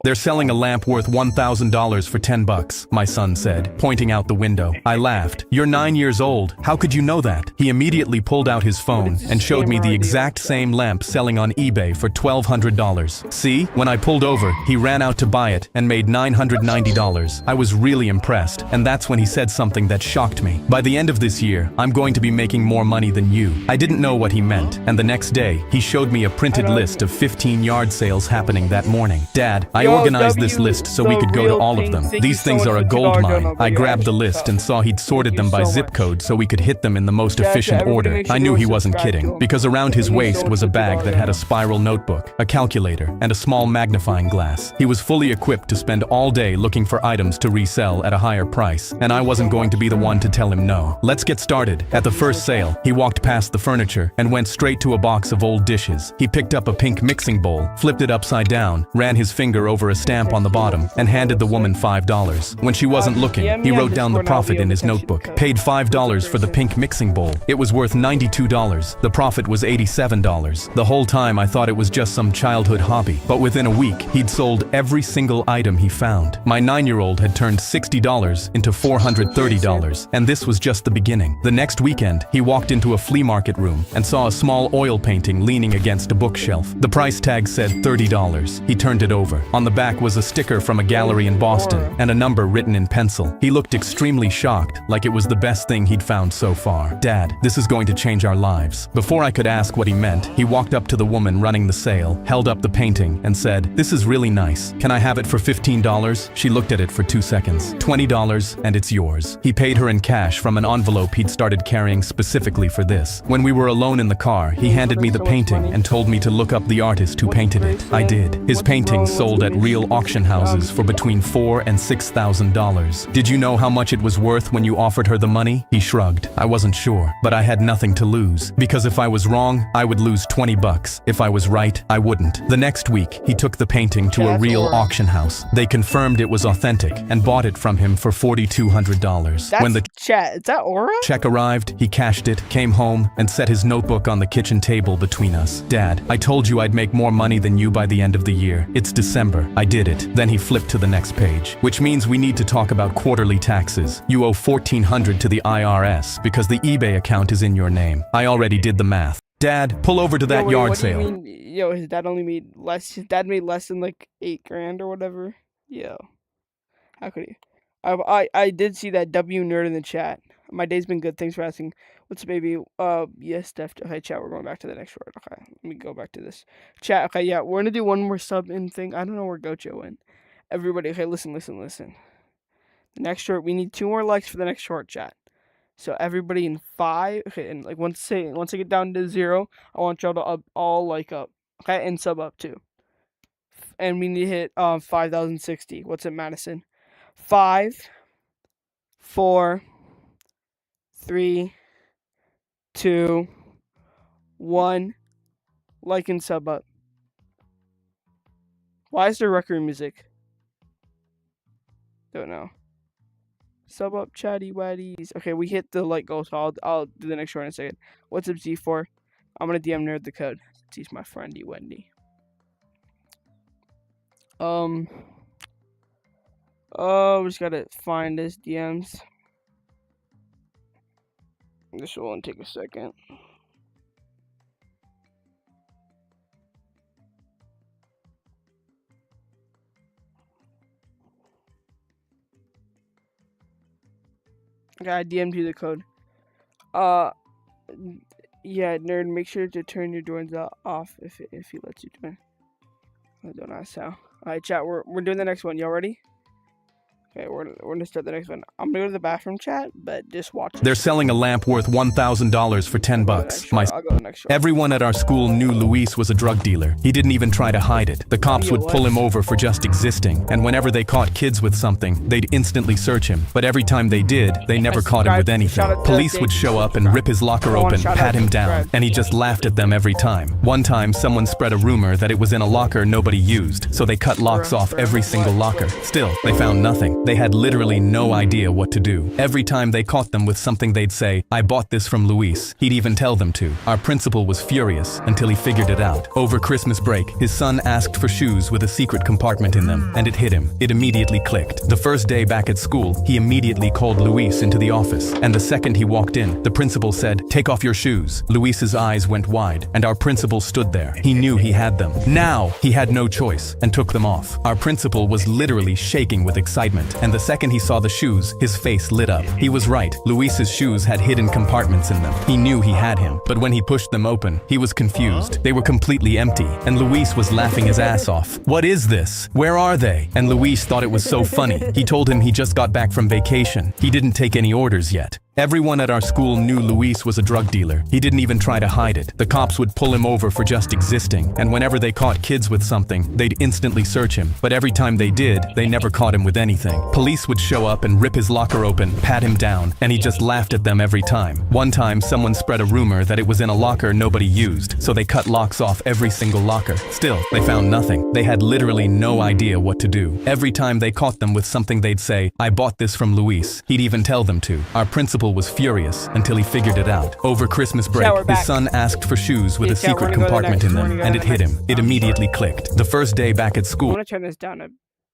They're selling a lamp worth $1,000 for $10, my son said, pointing out the window. I laughed. You're 9 years old. How could you know that? He immediately pulled out his phone and showed me the exact same lamp selling on eBay for $1,200. See, when I pulled over, he ran out to buy it and made $990. I was really impressed, and that's when he said something that shocked me. By the end of this year, I'm going to be making more money than you. I didn't know what he meant, and the next day, he showed me a printed list of 15 yard sales happening that morning. Dad, I organized this list so we could go to all of them. These things are a gold mine. I grabbed the list and saw he'd sorted them by zip code so we could hit them in the most efficient order. I knew he wasn't kidding, because around his waist was a bag that had a spiral notebook, a calculator, and a small magnifying glass. He was fully equipped to spend all day looking for items to resell at a higher price, and I wasn't going to be the one to tell him no. Let's get started. At the first sale, he walked past the furniture and went straight to a box of old dishes. He picked up a pink mixing bowl, flipped it upside down, ran his finger over a stamp on the bottom, and handed the woman $5. When she wasn't looking, he wrote down the profit in his notebook. Paid $5 for the pink mixing bowl. It was worth $92. The profit was $87. The whole time I thought it was just some childhood hobby, but within a week, he'd sold every single item he found. My 9-year-old had turned $60 into $430, and this was just the beginning. The next weekend, he walked into a flea market room and saw a small oil painting leaning against a bookshelf. The price tag said $30. He turned it over. On the back was a sticker from a gallery in Boston and a number written in pencil. He looked extremely shocked, like it was the best thing he'd found so far. Dad, this is going to change our lives. Before I could ask what he meant, he walked up to the woman running the sale, held up the painting, and said, "This is really nice. Can I have it for $15? She looked at it for 2 seconds. $20 and it's yours. He paid her in cash from an envelope he'd started carrying specifically for this. When we were alone in the car, he handed me the painting and told me to look up the artist who painted it. I did. His painting sold sold at real auction houses for between $4,000 and $6,000. Did you know how much it was worth when you offered her the money? He shrugged. I wasn't sure, but I had nothing to lose. Because if I was wrong, I would lose $20. If I was right, I wouldn't. The next week, he took the painting to a real auction house. They confirmed it was authentic and bought it from him for $4,200. When the chat, is that Aura? check arrived, he cashed it, came home, and set his notebook on the kitchen table between us. Dad, I told you I'd make more money than you by the end of the year. It's December. I did it. Then he flipped to the next page, which means we need to talk about quarterly taxes. You owe $1,400 to the IRS because the eBay account is in your name. I already did the math. Dad, pull over to that yard sale. What do you mean? Yo, his dad only made less. His dad made less than like $8,000 or whatever. Yo, how could he? I did see that W nerd in the chat. My day's been good. Thanks for asking. What's up, baby? Yes, Steph. Okay, chat. We're going back to the next word. Okay, let me go back to this chat. Okay, yeah, we're gonna do one more sub in thing. I don't know where Gocho went. Everybody, okay, listen. The next short. We need 2 more likes for the next short, chat. So everybody in 5. Okay, and like once I get down to 0, I want y'all to all like up. Okay, and sub up too. And we need to hit 5,060. What's it, Madison? 5, 4, 3, 2, 1. Like and sub up. Why is there record music? Don't know. Sub up, chatty waddies. Okay, we hit the like goal, so I'll do the next one in a second. What's up, Z4? I'm gonna DM nerd the code. He's my friendy Wendy. We just gotta find his DMs. This will only take a second. Okay, I DM'd you the code. Yeah, nerd, make sure to turn your joins off if he lets you join. I don't ask how. Alright, chat, we're doing the next one. Y'all ready? Okay, we're gonna start the next one. I'm gonna go to the bathroom, chat, but just watch it. They're selling a lamp worth $1,000 for $10. I'll go next. Everyone at our school knew Luis was a drug dealer. He didn't even try to hide it. The cops would pull him over for just existing, and whenever they caught kids with something, they'd instantly search him. But every time they did, they never caught him with anything. Police would show up and rip his locker open, pat him down, and he just laughed at them every time. One time, someone spread a rumor that it was in a locker nobody used, so they cut locks off every single locker. Still, they found nothing. They had literally no idea what to do. Every time they caught them with something, they'd say, "I bought this from Luis." He'd even tell them to. Our principal was furious until he figured it out. Over Christmas break, his son asked for shoes with a secret compartment in them, and it hit him. It immediately clicked. The first day back at school, he immediately called Luis into the office, and the second he walked in, the principal said, "Take off your shoes." Luis's eyes went wide, and our principal stood there. He knew he had them. Now, he had no choice, and took them off. Our principal was literally shaking with excitement, and the second he saw the shoes, his face lit up. He was right. Luis's shoes had hidden compartments in them. He knew he had him, but when he pushed them open, he was confused. They were completely empty, and Luis was laughing his ass off. "What is this? Where are they?" And Luis thought it was so funny. He told him he just got back from vacation. He didn't take any orders yet. Everyone at our school knew Luis was a drug dealer. He didn't even try to hide it. The cops would pull him over for just existing, and whenever they caught kids with something, they'd instantly search him. But every time they did, they never caught him with anything. Police would show up and rip his locker open, pat him down, and he just laughed at them every time. One time, someone spread a rumor that it was in a locker nobody used, so they cut locks off every single locker. Still, they found nothing. They had literally no idea what to do. Every time they caught them with something, they'd say, "I bought this from Luis." He'd even tell them to. Our principal was furious until he figured it out. Over Christmas break, his son asked for shoes with a secret compartment in them, and it hit him. It immediately clicked. The first day back at school, I'm gonna turn this down a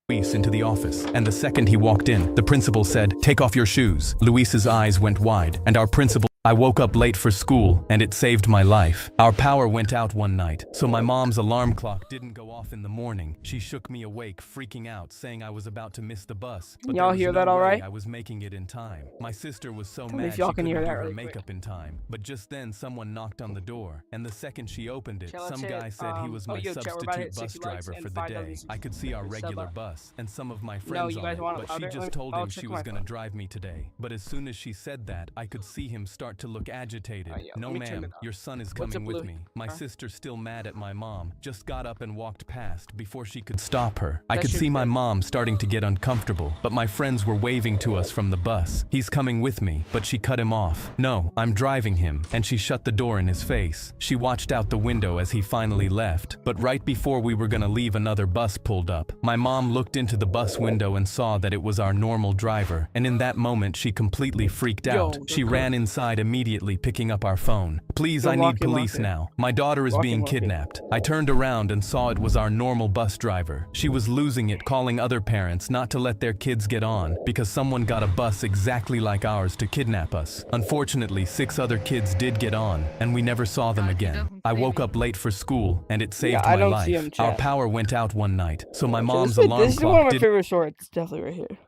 Luis into the office, and the second he walked in, the principal said, "Take off your shoes." Luis's eyes went wide, and our principal, "I woke up late for school, and it saved my life. Our power went out one night, so my mom's alarm clock didn't go off in the morning. She shook me awake, freaking out, saying I was about to miss the bus. But y'all hear that all right? I was making it in time. My sister was so Tell me mad if she y'all can couldn't hear do that her really quick. makeup in time. But just then, someone knocked on the door, and the second she opened it, Chat, let's some hit, guy said he was my yo, chat, we're about to hit substitute bus 60 likes driver and for the 5 day. W's. I could see our Sub regular up. bus and some of my friends you on guys it, want it but she louder? just told I'll him check she my was gonna phone. drive me today. But as soon as she said that, I could see him start start to look agitated. Oh, yeah, No, let me turn ma'am, it on. your son is What's coming up, with Louis? me. My Huh? sister, still mad at my mom, just got up and walked past before she could stop her. I That could should see my fit. mom starting to get uncomfortable, but my friends were waving to us from the bus. He's coming with me, but she cut him off. No, I'm driving him, and she shut the door in his face. She watched out the window as he finally left, but right before we were gonna leave, another bus pulled up. My mom looked into the bus window and saw that it was our normal driver, and in that moment she completely freaked out. She ran inside immediately, picking up our phone. Please, Yo, I lock need it, lock police it. now. My daughter is Lock it, being lock it. kidnapped. I turned around and saw it was our normal bus driver. She was losing it, calling other parents not to let their kids get on because someone got a bus exactly like ours to kidnap us. Unfortunately, 6 other kids did get on, and we never saw them again. I woke up late for school, and it saved I my don't life. see him, Our chat. power went out one night, so my So mom's this alarm is one of clock my did. favorite shorts. It's definitely right here.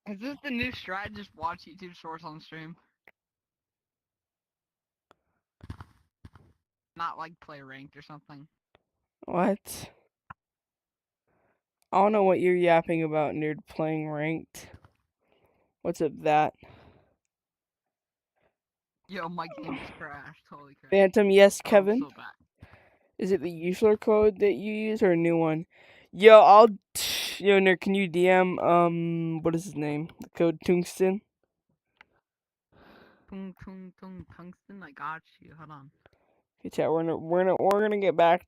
Is this the new strat? Just watch YouTube shorts on stream. Not like play ranked or something. What? I don't know what you're yapping about, nerd. Playing ranked. What's up that? Yo, my game just crashed. Holy crap. Phantom, yes, Oh, I'm Kevin. so bad. Is it the usual code that you use or a new one? Yo, yo, nerd, can you DM, what is his name? The code Tungsten? Tungsten, I got you. Hold on. Okay, chat, we're gonna get back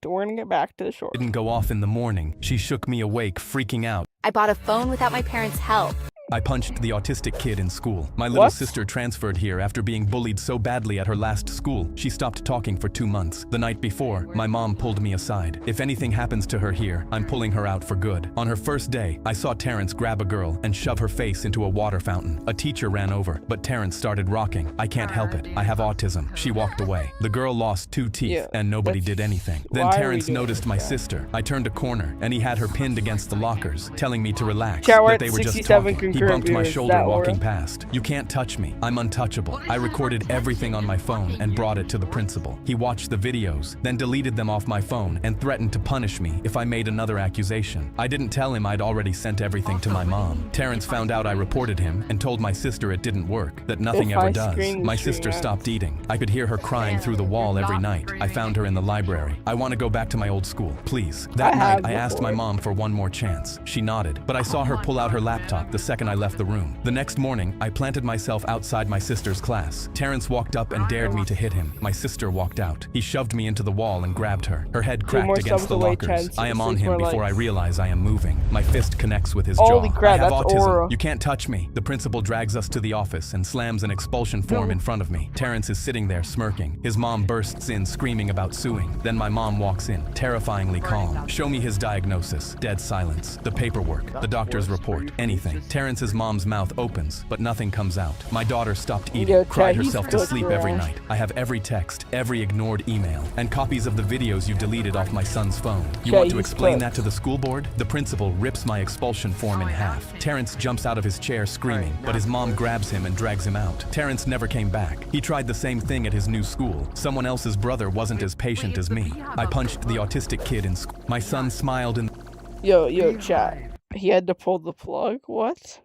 to the short. Didn't go off in the morning. She shook me awake, freaking out. I bought a phone without my parents' help. I punched the autistic kid in school. My little What? sister transferred here after being bullied so badly at her last school. She stopped talking for 2 months. The night before, my mom pulled me aside. If anything happens to her here, I'm pulling her out for good. On her first day, I saw Terrence grab a girl and shove her face into a water fountain. A teacher ran over, but Terrence started rocking. I can't help it. I have autism. She walked away. The girl lost 2 teeth, Yeah, and nobody that's- did anything. Then why are we Terrence doing noticed this, my chat? sister. I turned a corner, and he had her pinned against the lockers, telling me to relax, Chat, we're that at they were just 67 talking. He concurrent bumped my viewers. shoulder That walking aura. past. You can't touch me. I'm untouchable. I recorded everything on my phone and brought it to the principal. He watched the videos, then deleted them off my phone and threatened to punish me if I made another accusation. I didn't tell him I'd already sent everything to my mom. Terrence found out I reported him and told my sister it didn't work, that nothing If ever I does. screen the My stream sister out. stopped eating. I could hear her crying through the wall every night. I found her in the library. I want to go back to my old school, please. That I night, have I asked my before. mom for one more chance. She nodded, but I saw her pull out her laptop the second I left the room. The next morning, I planted myself outside my sister's class. Terrence walked up and dared me to hit him. My sister walked out. He shoved me into the wall and grabbed her. Her head more cracked against subs the away, lockers. Chad. I am on 6 him more before I likes. realize I am moving. My fist connects with his Holy jaw. crap, I have that's autism. aura. You can't touch me. The principal drags us to the office and slams an expulsion form in front of me. Terrence is sitting there smirking. His mom bursts in screaming about suing. Then my mom walks in, terrifyingly calm. Show me his diagnosis. Dead silence. The paperwork. The doctor's report. Anything. Terrence's mom's mouth opens, but nothing comes out. My daughter stopped eating, Yo, cried Chad, he's herself to still sleep every trash. night. I have every text, every ignored email, and copies of the videos you deleted off my son's phone. You Chad, want to he's explain cooked. that to the school board? The principal rips my expulsion form in half. Terrence jumps out of his chair screaming, but his mom grabs him and drags him out. Terrence never came back. He tried the same thing at his new school. Someone else's brother wasn't as patient as me. I punched the autistic kid in school. My son smiled and Yo, chat. He had to pull the plug? What?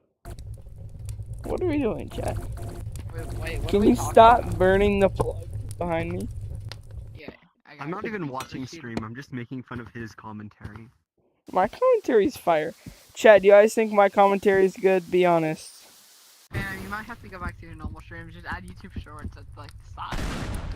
What are we doing, chat? Wait, what Can are we you talking stop about? burning the plug behind me? Yeah, I'm not even watching stream, I'm just making fun of his commentary. My commentary's fire. Chad, do you guys think my commentary is good? Be honest. Yeah, you might have to go back to your normal streams. Just add YouTube Shorts at like the side.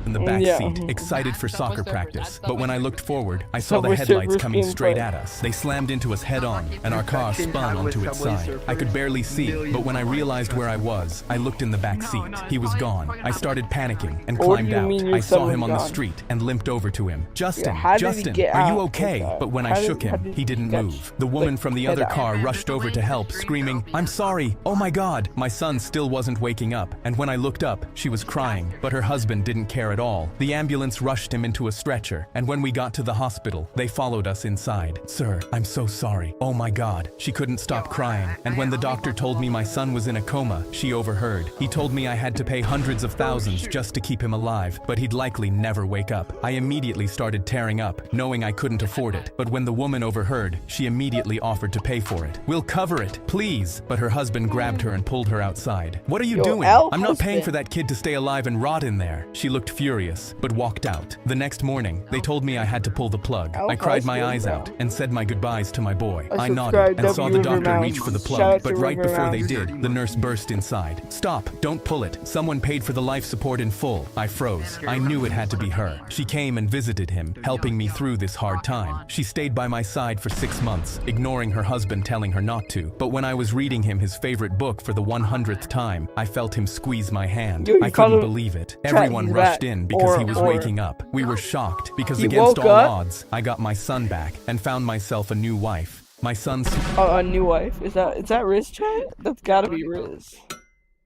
in the back Yeah. seat, excited for Subway soccer Surfers, practice. that's But when I Subway looked Surfers. forward, I saw the Subway headlights Surfers coming straight gameplay. at us. They slammed into us head on, and our car spun onto its side. I could barely see, but when I realized where I was, I looked in the back seat. He was gone. I started panicking and What do climbed you out. mean your I saw son him was on the gone? street and limped over to him. Justin, how did he Justin, get are you out? okay? Okay. But when I How did- shook how him, did he he didn't get- move. The woman from the get other out? car rushed over to help, screaming, "I'm sorry! Oh my God!" My son still wasn't waking up, and when I looked up, she was crying, but her husband didn't care at all. The ambulance rushed him into a stretcher, and when we got to the hospital, they followed us inside. "Sir, I'm so sorry. Oh my God." She couldn't stop crying, and when the doctor told me my son was in a coma, she overheard. He told me I had to pay hundreds of thousands just to keep him alive, but he'd likely never wake up. I immediately started tearing up, knowing I couldn't afford it. But when the woman overheard, she immediately offered to pay for it. "We'll cover it, please." But her husband grabbed her and pulled her outside. cried. What are you Yo, doing? Al I'm not paying husband. for that kid to stay alive and rot in there. She looked furious, but walked out. The next morning, they told me I had to pull the plug. Al I cried my husband, eyes bro. out and said my goodbyes to my boy. I I nodded and subscribed saw the W doctor River reach for the Mouse. Shout plug, out but to right River before they Mouse. did, the nurse burst inside. Stop, don't pull it. Someone paid for the life support in full. I froze. I knew it had to be her. She came and visited him, helping me through this hard time. She stayed by my side for 6 months, ignoring her husband telling her not to. But when I was reading him his favorite book for the 100th time, I felt him squeeze my hand. Yo, you I call couldn't him believe it. Chat, Everyone he's rushed that. in because he was Or- waking up. We were shocked because He against woke all up? odds, I got my son back and found myself a new wife. My son's A new wife. Is that Riz chat? That's gotta be Riz.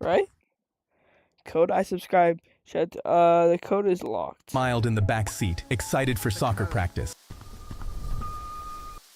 Right? Code I subscribe. Chat, the code is locked. smiled in the back seat, excited for soccer practice.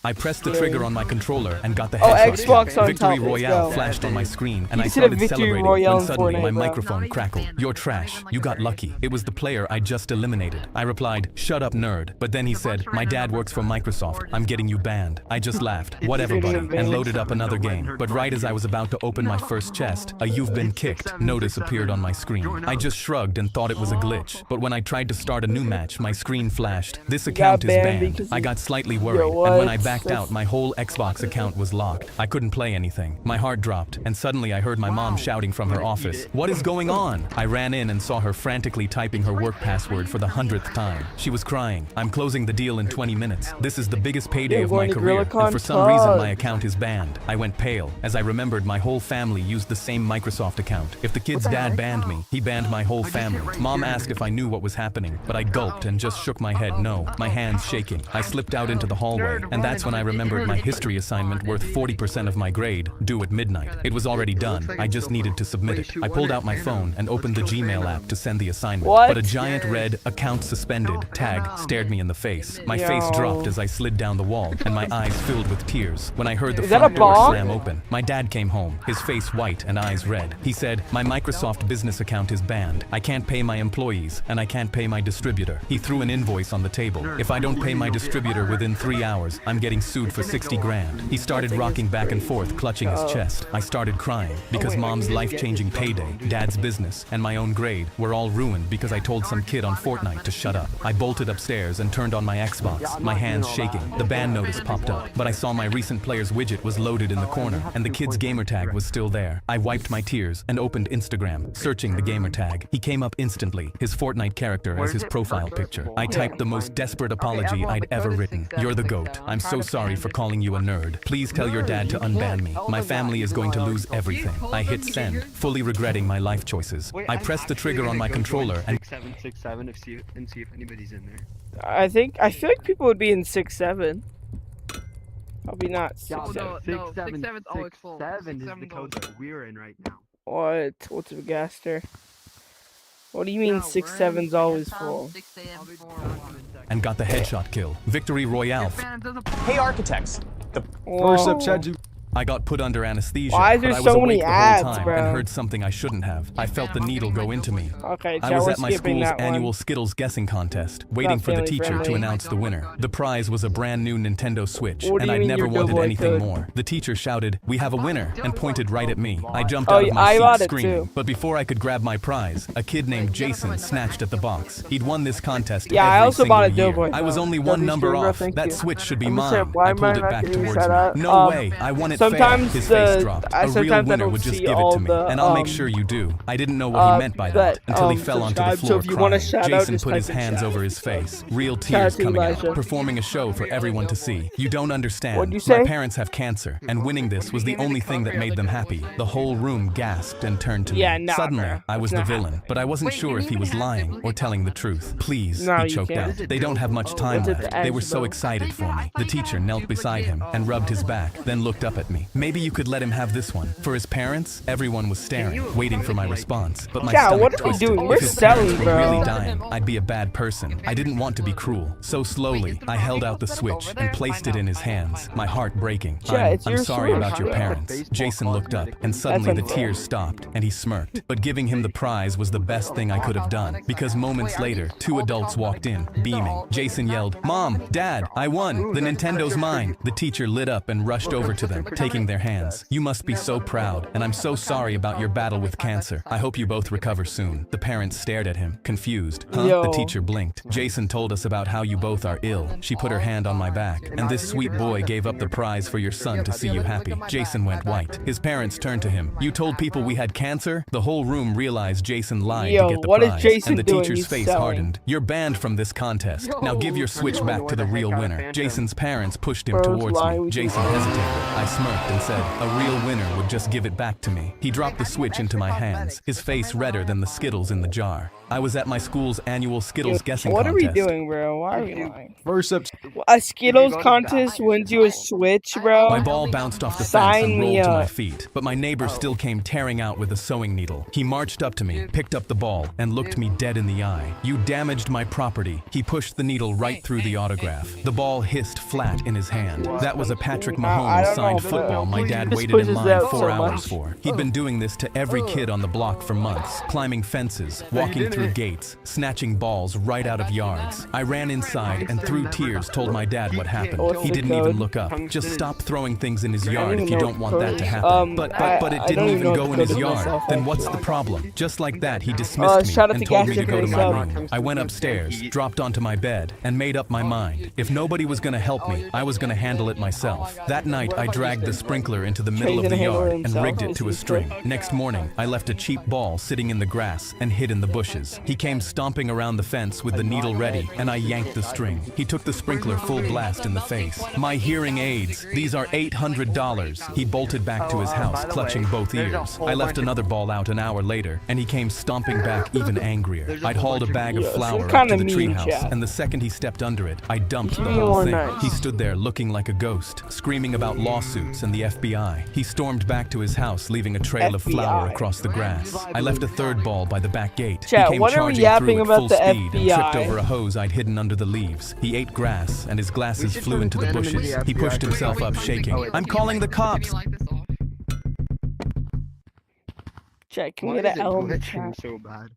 I pressed the trigger on my controller and got the Oh, headshot. Xbox on Victory top, let's Royale go. flashed on my screen, and You I should have started Victory celebrating Royale when in suddenly Fortnite, my bro. microphone crackled. You're trash. You got lucky. It was the player I just eliminated. I replied, "Shut up, nerd." But then he said, "My dad works for Microsoft. I'm getting you banned." I just laughed. Whatever, buddy, and loaded up another game. But right as I was about to open my first chest, a "You've been kicked" notice appeared on my screen. I just shrugged and thought it was a glitch. But when I tried to start a new match, my screen flashed. "This account is banned banned." because I got slightly worried, and when I backed out, my whole Xbox account was locked. I couldn't play anything. My heart dropped, and suddenly I heard my mom shouting from her office, "What is going on?" I ran in and saw her frantically typing her work password for the 100th time. She was crying. "I'm closing the deal in 20 minutes. This is the biggest payday Yeah, of my going to career, GorillaCon and for some reason Pod. my account is banned." I went pale, as I remembered my whole family used the same Microsoft account. If the kid's dad banned me, he banned my whole family. Mom asked if I knew what was happening, but I gulped and just shook my head no, my hands shaking. I slipped out into the hallway, and that's when I remembered my history assignment worth 40% of my grade, due at midnight. It was already done. I just needed to submit it. I pulled out my phone and opened the Gmail app to send the assignment. What? But a giant red "account suspended" tag stared me in the face. My face Yo. dropped as I slid down the wall, and my eyes filled with tears when I heard the Is that front a door bomb? slam open. My dad came home, his face white and eyes red. He said, "My Microsoft business account is banned. I can't pay my employees, and I can't pay my distributor." He threw an invoice on the table. "If I don't pay my distributor within 3 hours, I'm getting sued for 60 grand. He started rocking back and forth, clutching his chest. I started crying because Mom's life-changing payday, Dad's business, and my own grade were all ruined because I told some kid on Fortnite to shut up. I bolted upstairs and turned on my Xbox, my hands shaking. The ban notice popped up, but I saw my recent players widget was loaded in the corner, and the kid's gamertag was still there. I wiped my tears and opened Instagram, searching the gamertag. He came up instantly, his Fortnite character as his profile picture. I typed the most desperate apology I'd ever written. "You're the GOAT. I'm so sorry for calling you a nerd. Please tell your dad to unban me. My family is going to lose everything." I hit send, fully regretting my life choices. I pressed the trigger on my controller and 6767 and see if anybody's in there. I feel like people would be in 6-7. Probably not 6-7. No, 6-7's always full. 7 is the 6-7 code that we're in right now. What? What's a gaster? What do you mean 6-7's always full? 6 a.m. and got the headshot kill. Victory Royale. Hey architects, Whoa. I got put under anesthesia, Why is but there I was so awake many the whole ads, time bro? and heard something I shouldn't have. I felt the needle go into me. Okay, I chat, was we're at my skipping school's that one. annual Skittles guessing contest, waiting for the family teacher to friendly. announce the winner. The prize was a brand new Nintendo Switch, What do and you I'd mean never your wanted Doughboy anything code? more. The teacher shouted, "We have a winner," and pointed right at me. I jumped Oh, out of I my got seat it screaming, too. but before I could grab my prize, a kid named Jason snatched at the box. He'd won this contest Yeah, I every also bought a single year. Doughboy I was code. only Love one you, number streamer, off. thank That you. Switch should be I'm mine. saying, why I am pulled I it not back getting towards shout me. out? No way, I won it fair. sometimes His the- face dropped. I A real sometimes I winner don't would just see give it all to me, the, and I'll make sure you do. I didn't know what he meant by that but, until he fell onto the subscribe, so floor if you wanna crying. shout out, Jason just put his type in hands chat. over his face, real Shout tears out to coming Elijah. out, performing a show for everyone to see. You don't understand. What'd you say? My parents have cancer, and winning this was the only thing that made them happy. The whole room gasped and turned to Yeah, me. nah, Suddenly, bro. I was It's the not villain, but I wasn't sure if he was lying or telling the truth. "Please," No, he you choked can't. out. "They don't have much time What's at left." the They were edge, so though? excited for me. The teacher knelt beside him and rubbed his back, then looked up at me. "Maybe you could let him have this one." For his parents, everyone was staring, waiting for my response. But my Yeah, stomach what are we twisted. doing? If We're his parents selling, were bro. really dying, I'd be a bad person. I didn't want to be cruel. So slowly, I held out the Switch and placed it in his hands, my heart breaking. Yeah, it's I'm your sorry Switch, about your bro. parents." Jason looked up, and suddenly the unfair. tears stopped, and he smirked. But giving him the prize was the best thing I could have done, because moments later, 2 adults walked in, beaming. Jason yelled, "Mom, Dad, I won! The Nintendo's mine!" The teacher lit up and rushed over to them, taking their hands. You must be so proud, and I'm so sorry about your battle with cancer. I hope you both recover soon. The parents stared at him, confused. Huh? Yo. The teacher blinked. Jason told us about how you both are ill. She put her hand on my back, and this sweet boy gave up the prize for your son to see you happy. Jason went white. His parents turned to him. You told people we had cancer? The whole room realized Jason lied Yo, to get the what is prize, Jason and the doing? teacher's He's face selling. hardened. You're banned from this contest. Now give your switch back to the real winner. Jason's parents pushed him Bro, towards lying me. with Jason you. hesitated. I smirked and said, a real winner would just give it back to me. He dropped the switch into my hands, his face redder than the Skittles in the jar. I was at my school's annual Skittles guessing What contest. are we doing, bro? Why are we lying? First up, A Skittles contest wins you a Switch, bro. My ball bounced off the fence Sign and me rolled to my up. feet, but my neighbor still came tearing out with a sewing needle. He marched up to me, picked up the ball, and looked me dead in the eye. You damaged my property. He pushed the needle right through the autograph. The ball hissed flat in his hand. That was a Patrick I Mahomes don't signed know, football my dad This waited in pushes line out 4 so hours much. for. He'd been doing this to every kid on the block for months, climbing fences, walking through gates, snatching balls right out of yards. I ran inside and through tears told my dad what happened. What's He the didn't code? even look up. Just stop throwing things in his I yard don't if even you know don't what want code that to is. happen. But I it didn't don't even know go what in the his code is yard. myself, Then what's the actually. problem? Just like that, he dismissed me shout out and to told me Gas to go to Chicken my Sub. room. I went upstairs, dropped onto my bed, and made up my mind. If nobody was going to help me, I was going to handle it myself. That night, I dragged the sprinkler into the middle of the gonna handle yard it and himself. rigged it Is to a he string. good? Next morning, I left a cheap ball sitting in the grass and hid in the bushes. He came stomping around the fence with the needle ready, and I yanked the string. He took the sprinkler full blast in the face. My hearing aids, these are $800. He bolted back to his house, clutching both ears. I left another ball out an hour later, and he came stomping back even angrier. I'd hauled a bag of Yo, this is flour up kinda to the mean, treehouse, Chad. and the second he stepped under it, I dumped the Be whole more thing. nice. He stood there looking like a ghost, screaming about lawsuits and the FBI. He stormed back to his house, leaving a trail of flour FBI. across the grass. I left a third ball by the back gate. Chat, he came what are we charging yapping through at about full the speed and tripped FBI? over a hose I'd hidden under the leaves. He ate grass, and his glasses flew into the bushes. He pushed himself up, shaking. I'm calling the cops! Chat, can we Why get is an it L in the glitching chat? so bad?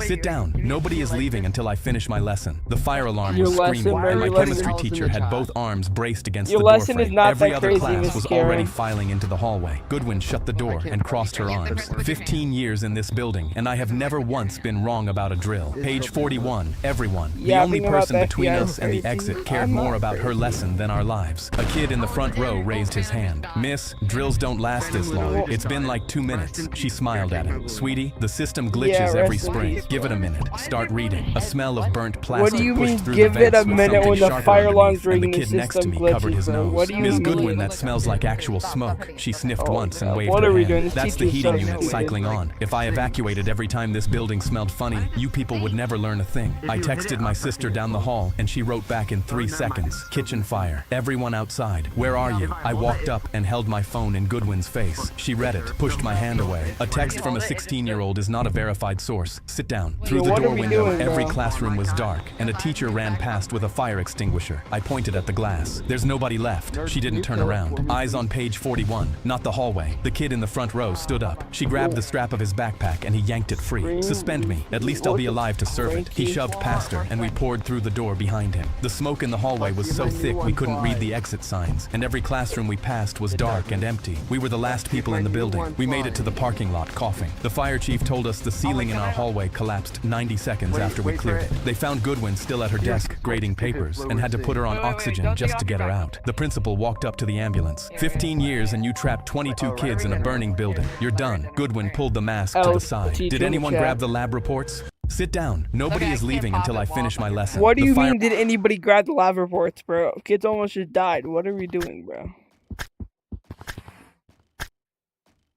Sit down. Nobody is leaving until I finish my lesson. The fire alarm Your was lesson, screaming, bro, and my your chemistry lesson. teacher had both arms braced against Your the door lesson is frame. not Every that other crazy, class Miss was Karen. already filing into the hallway. Goodwin shut the door and crossed her arms. 15 years in this building, and I have never once been wrong about a drill. Page 41. Everyone. The Yeah, only being about person the between FBI us and the crazy. exit cared I'm not more about her crazy. lesson than our lives. A kid in the front row raised his hand. Miss, drills don't last this long. It's been like 2 minutes. She smiled at him. Sweetie, the system glitches Yeah, every rest in spring. peace, Give it a minute. Start reading. A smell of burnt plastic What do you pushed mean, through give the it a vents with minute something when the sharper fire alarm's underneath, and the ringing, kid the next to system me covered glitches, his bro. nose. What do you Ms. mean? Goodwin, that smells like actual smoke. She sniffed Oh, once and God. waved What her are we hand. doing? This That's the teacher's so heating unit stupid. cycling on. If I evacuated every time this building smelled funny, you people would never learn a thing. I texted my sister down the hall, and she wrote back in 3 seconds. Kitchen fire. Everyone outside. Where are you? I walked up and held my phone in Goodwin's face. She read it, pushed my hand away. A text from a 16-year-old is not a verified source. Sit down. Through the what are door we window, doing, every bro? classroom was dark, and a teacher ran past with a fire extinguisher. I pointed at the glass. There's nobody left. She didn't turn around. Eyes on page 41, not the hallway. The kid in the front row stood up. She grabbed the strap of his backpack and he yanked it free. Suspend me. At least I'll be alive to serve it. He shoved past her and we poured through the door behind him. The smoke in the hallway was so thick we couldn't read the exit signs, and every classroom we passed was dark and empty. We were the last people in the building. We made it to the parking lot coughing. The fire chief told us the ceiling in our hallway collapsed 90 seconds after we cleared it. They found Goodwin still at her desk grading papers and had to put her on oxygen just to get her out. The principal walked up to the ambulance. 15 years and you trapped 22 kids in a burning building. You're done. Goodwin pulled the mask to the side. Did anyone grab the lab reports? Sit down. Nobody is leaving until I finish my lesson. What do The you fire- mean, did anybody grab the lab reports, bro? Kids almost just died. What are we doing, bro?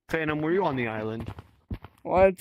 Phantom, were you on the island? What?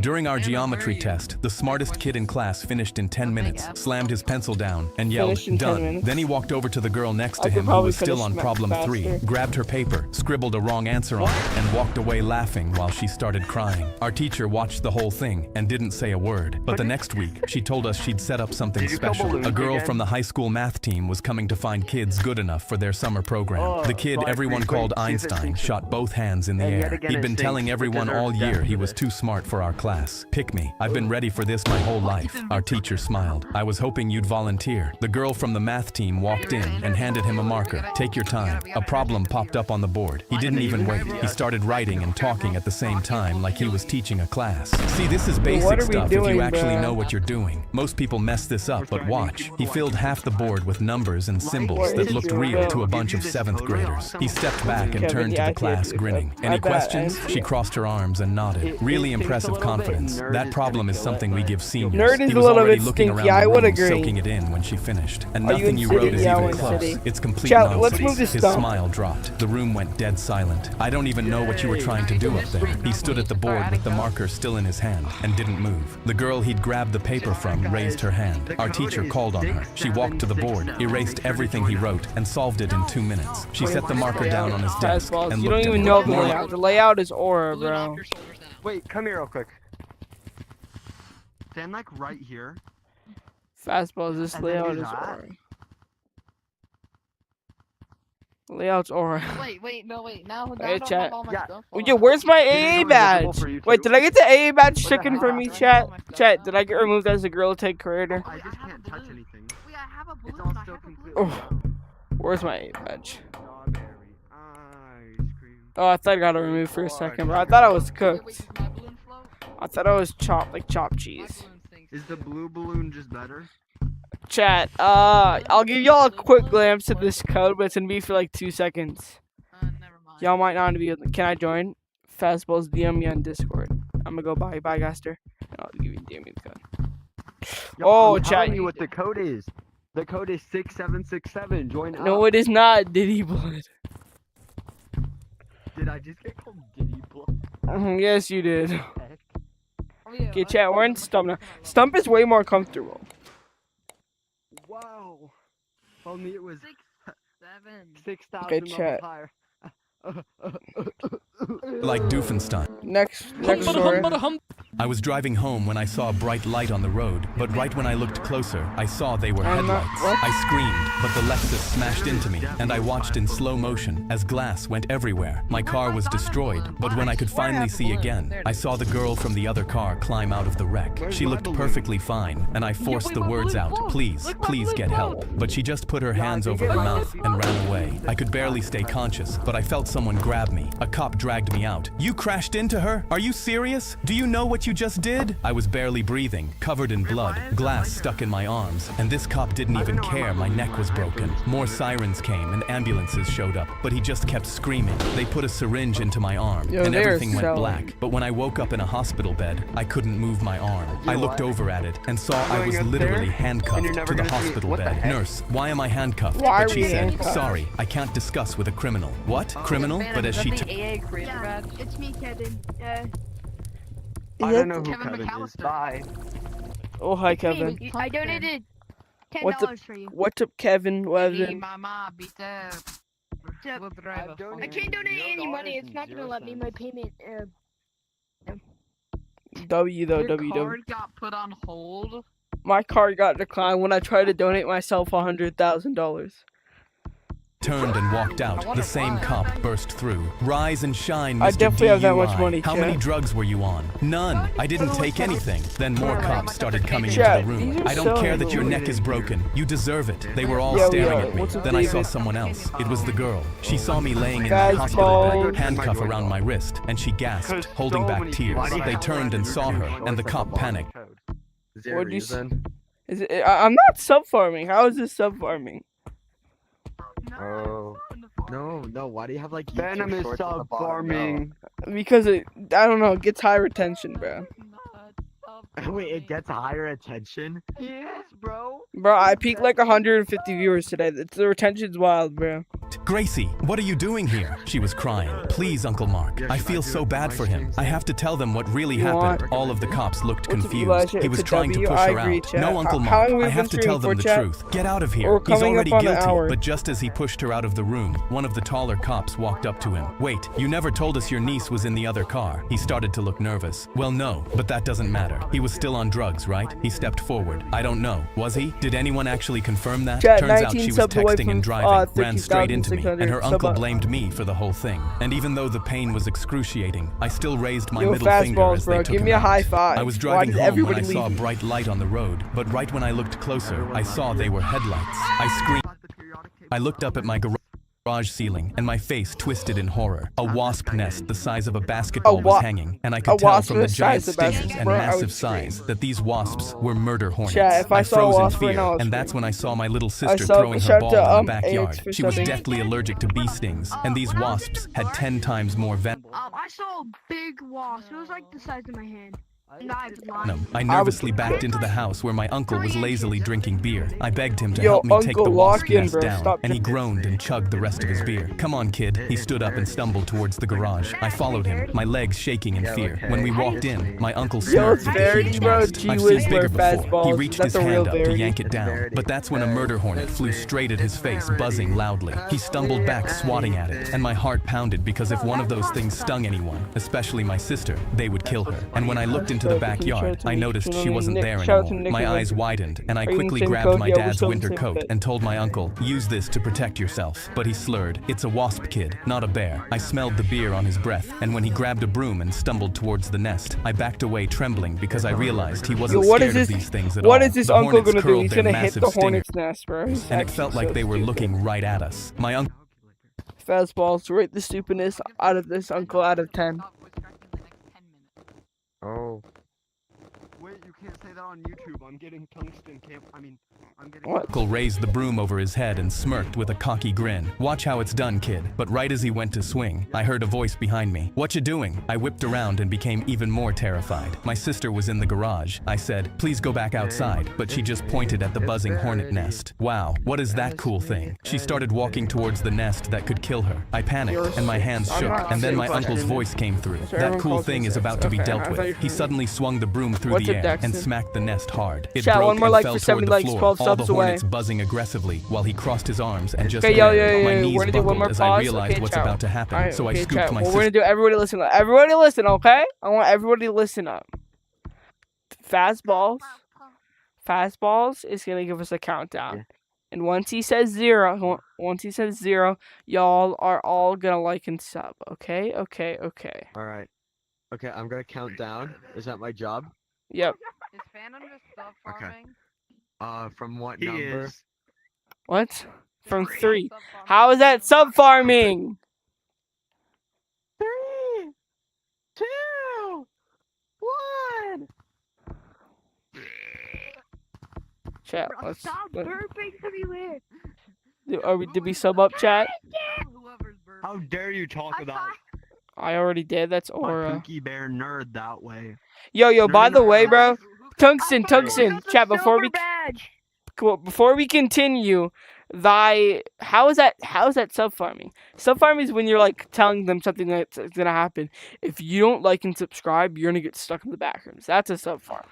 During our geometry test, the smartest kid in class finished in 10 minutes, slammed his pencil down, and yelled, Finished in 10 "Done." minutes? Then he walked over to the girl next I to could him who probably was still finish on problem faster. 3, grabbed her paper, scribbled a wrong answer on it, and walked away laughing while she started crying. Our teacher watched the whole thing and didn't say a word. But the next week, she told us she'd set up something special. A girl from the high school math team was coming to find kids good enough for their summer program. The kid everyone called Einstein shot both hands in the air. He'd been telling everyone all year he was too smart for our class. class. Pick me. I've been ready for this my whole life. Our teacher smiled. I was hoping you'd volunteer. The girl from the math team walked in and handed him a marker. Take your time. A problem popped up on the board. He didn't even wait. He started writing and talking at the same time like he was teaching a class. See, this is basic stuff if you actually know what you're doing. Most people mess this up, but watch. He filled half the board with numbers and symbols that looked real to a bunch of 7th graders. He stepped back and turned to the class grinning. Any questions? She crossed her arms and nodded. Really impressive confidence. That problem is something we give seniors. Nerd is He a was little already bit looking stinky, around I the would room, agree. soaking it in when she finished. And Are you nothing in you city? wrote is Yeah, even I'm in close. city. It's complete Chat, nonsense. let's move to His Stump. smile dropped. The room went dead silent. I don't even know what you were trying to do up there. He stood at the board with the marker still in his hand and didn't move. The girl he'd grabbed the paper from raised her hand. Our teacher called on her. She walked to the board, erased everything he wrote, and solved it in 2 minutes. She set the marker down on his desk and You don't looked at even me. know the layout. The layout is aura, bro. Wait, come here real quick. Stand like right here. Fastballs, this And then layout do is that. aura. Layout's aura. Wait, no, wait. Now Hey, chat. all my Yeah. stuff. Oh, yeah, where's my AA badge? Wait, did I get the AA badge taken from me, chat? Chat, did I get removed as a Gorilla Tag creator? I just can't touch anything. Wait, I have a balloon. It's all still completely Oh. Where's my AA badge? strawberry ice cream. Oh, I thought I got it removed for a second, bro. I thought I was cooked. I thought I was chopped, like chopped cheese. Is the blue balloon just better? Chat, I'll give y'all a quick glance at this code, but it's gonna be for like 2 seconds. Never mind. Y'all might not be. Can I join? Fastballs, DM me on Discord. I'm gonna go bye, Gaster. And I'll give you DM me the code. Yo, Oh, I'm chat. telling you what the code is. The code is 6767. Join up. No, it is not Diddy Blood. Did I just get called Diddy Blood? Yes, you did. Oh, yeah, Okay, chat, we're in Stump now. Stump is way more comfortable. Wow. If only it was 6, 7. 6,000 Okay, levels chat. higher. Like Doofenstein. Next story. I was driving home when I saw a bright light on the road, but right when I looked closer, I saw they were I'm not- headlights. what? I screamed, but the Lexus smashed into me, and I watched in slow motion as glass went everywhere. My car was destroyed, but when I could finally see again, I saw the girl from the other car climb out of the wreck. She looked perfectly fine, and I forced the words out, please, please get help. But she just put her hands over her mouth and ran away. I could barely stay conscious, but I felt someone grab me. A cop dragged me out. You crashed into her? Are you serious? Do you know what you just did? I was barely breathing, covered in blood, glass stuck in my arms, and this cop didn't even care my neck was broken. More sirens came and ambulances showed up, but he just kept screaming. They put a syringe into my arm, Yo, and they're everything went selling. black. But when I woke up in a hospital bed, I couldn't move my arm. I looked over at it and saw I was literally handcuffed to the hospital bed. Nurse, why am I handcuffed? Why But are she you said, handcuffed? sorry, I can't discuss with a criminal. What? Criminal? But as she Yeah, it's me, Kevin. I don't know who Kevin Kevin is. McAllister. Bye. Oh, hi, Kevin. I donated What's up? $10 for you. What's up, Kevin? What is Hey, it? mama, beat up. up? We'll drive a I can't donate any money. It's not gonna let me my payment. W though, Your W. card got put on hold. My card got declined when I tried to donate myself $100,000. turned and walked out, the same cop burst through. Rise and shine, Mr. I definitely have that much DUI. money, How chat. many drugs were you on? None. I didn't take anything. Then more cops started coming Chat, into the room. these are I don't care so that your annoying. neck is broken. You deserve it. They were all Yeah, we staring are. at me. What's up, Then I saw David? someone else. It was the girl. She saw me laying in Guys, the hospital bed, balls. handcuff around my wrist, and she gasped, holding back tears. They turned and saw her, and the cop panicked. What'd you say? Is it? I'm not sub farming. How is this sub farming? Oh. No, why do you have like Venom is sub farming. Because it, I don't know, it gets high retention, bro. Wait, it gets higher attention? Yes, bro. Bro, I peaked like 150 viewers today. The retention's wild, bro. Gracie, what are you doing here? She was crying. Please, Uncle Mark. Yeah, I should I feel do so it bad for for my him. stream? I have to tell them what really You happened. want- All of the cops looked What's up, confused. Elijah? He was It's a trying to W, push I her agree, out. chat. No, Uncle How Mark. long we I have been to tell them streaming the for, chat? truth. Get out of here. We're He's coming already up on an guilty. hour. But just as he pushed her out of the room, one of the taller cops walked up to him. Wait, you never told us your niece was in the other car. He started to look nervous. Well, no, but that doesn't matter. He was still on drugs, right? He stepped forward. I don't know, Was he? Did anyone actually confirm that? Chat, Turns out 19 she was subs away texting from, and driving, ran straight into me, 50,600 and her uncle sub- blamed me for the whole thing. And even though the pain was excruciating, I still raised my Yo, middle finger fastballs, as bro. they took Give him me a out. high five. I was Why driving did home when I everybody saw a leave? bright light on the road, but right when I looked closer, I saw they were headlights. I screamed. I looked up at my garage ceiling, and my face twisted in horror. A wasp nest the size of a basketball was hanging, and I could tell wasp from the nest giant size of a stingers basketball, and bro, I massive would scream. size that these wasps were murder hornets. Chat, if I saw a froze in wasp right fear, now, I would and that's scream. when I saw my little sister saw- throwing her shout ball out in to, the backyard. AIDS for She was subbing. deathly allergic to bee stings, and these wasps had 10 times more venom. I saw a big wasp. It was like the size of my hand. Not even lying. I nervously backed into the house where my uncle was lazily drinking beer. I begged him to Yo, help me take the Uncle, wasp lock in, nest bro. down, Stop and he drinking. groaned and chugged the rest of his beer. Come on, kid. He stood up and stumbled towards the garage. I followed him, my legs shaking in fear. When we walked in, my uncle Yo, smirked it's at the Verity, huge bro. nest. Gee I've whiz, seen bigger bro, before. He fastballs. reached That's his the real hand up to Verity. yank it down, but that's when a murder hornet flew straight at his face, buzzing loudly. He stumbled back, swatting at it, and my heart pounded because if one of those things stung anyone, especially my sister, they would kill her. And when I looked into the backyard, I noticed she wasn't there anymore. My eyes widened, and I quickly grabbed my dad's winter coat and told my uncle, use this to protect yourself. But he slurred, it's a wasp, kid, not a bear. I smelled the beer on his breath, and when he grabbed a broom and stumbled towards the nest, I backed away trembling because I realized he wasn't Yo, what scared is of this? these things at all. What is this The uncle hornets gonna do? curled He's their gonna hit massive the hornet's stingers, nest, bro. He's and it actually felt like so they were stupid. looking right at us. My uncle Fastballs, rate the stupidness out of this uncle out of 10. Oh. Wait, you can't say that on YouTube. I'm getting tungsten I'm getting... What? raised the broom over his head and smirked with a cocky grin. Watch how it's done, kid. But right as he went to swing, I heard a voice behind me. What you doing? I whipped around and became even more terrified. My sister was in the garage. I said, please go back outside, but she just pointed at the buzzing hornet nest. Wow, what is that cool thing? She started walking towards the nest that could kill her. I panicked, and my hands shook, and then my uncle's voice came through. That cool thing is about to be dealt with. He suddenly swung the broom through What's the it, air and Dexter? smacked the nest hard. It Chat, broke one more and like fell for 70 toward the likes, floor, 12 all the subs away. hornets buzzing aggressively while he crossed his arms and just Okay, yo, my knees we're gonna do one buckled more as pause. I realized Okay, what's chat. about to happen. Alright, So I okay, scooped chat. my Well, sister. we're gonna do everybody listen up. Everybody listen, okay? I want everybody to listen up. Fastballs is gonna give us a countdown. Yeah. And once he says zero, y'all are all gonna like and sub. Okay? Okay. Alright. Okay, I'm gonna count down. Is that my job? Yep. Is Phantom just sub Okay. farming? From what He number? is. What? From 3. How is that sub farming? 3, 2, 1. Chat, Bro, let's. stop burping everywhere. Did we sub up, chat? Whoever's burping. How dare you talk I about thought- I already did. That's my Aura. Pinky Bear nerd that way? Yo, by the way, bro, Tungsten, I thought it was a chat, before silver badge. we continue, how is that sub farming? Sub farming is when you're like telling them something that's gonna happen. If you don't like and subscribe, you're gonna get stuck in the back rooms. That's a sub farm.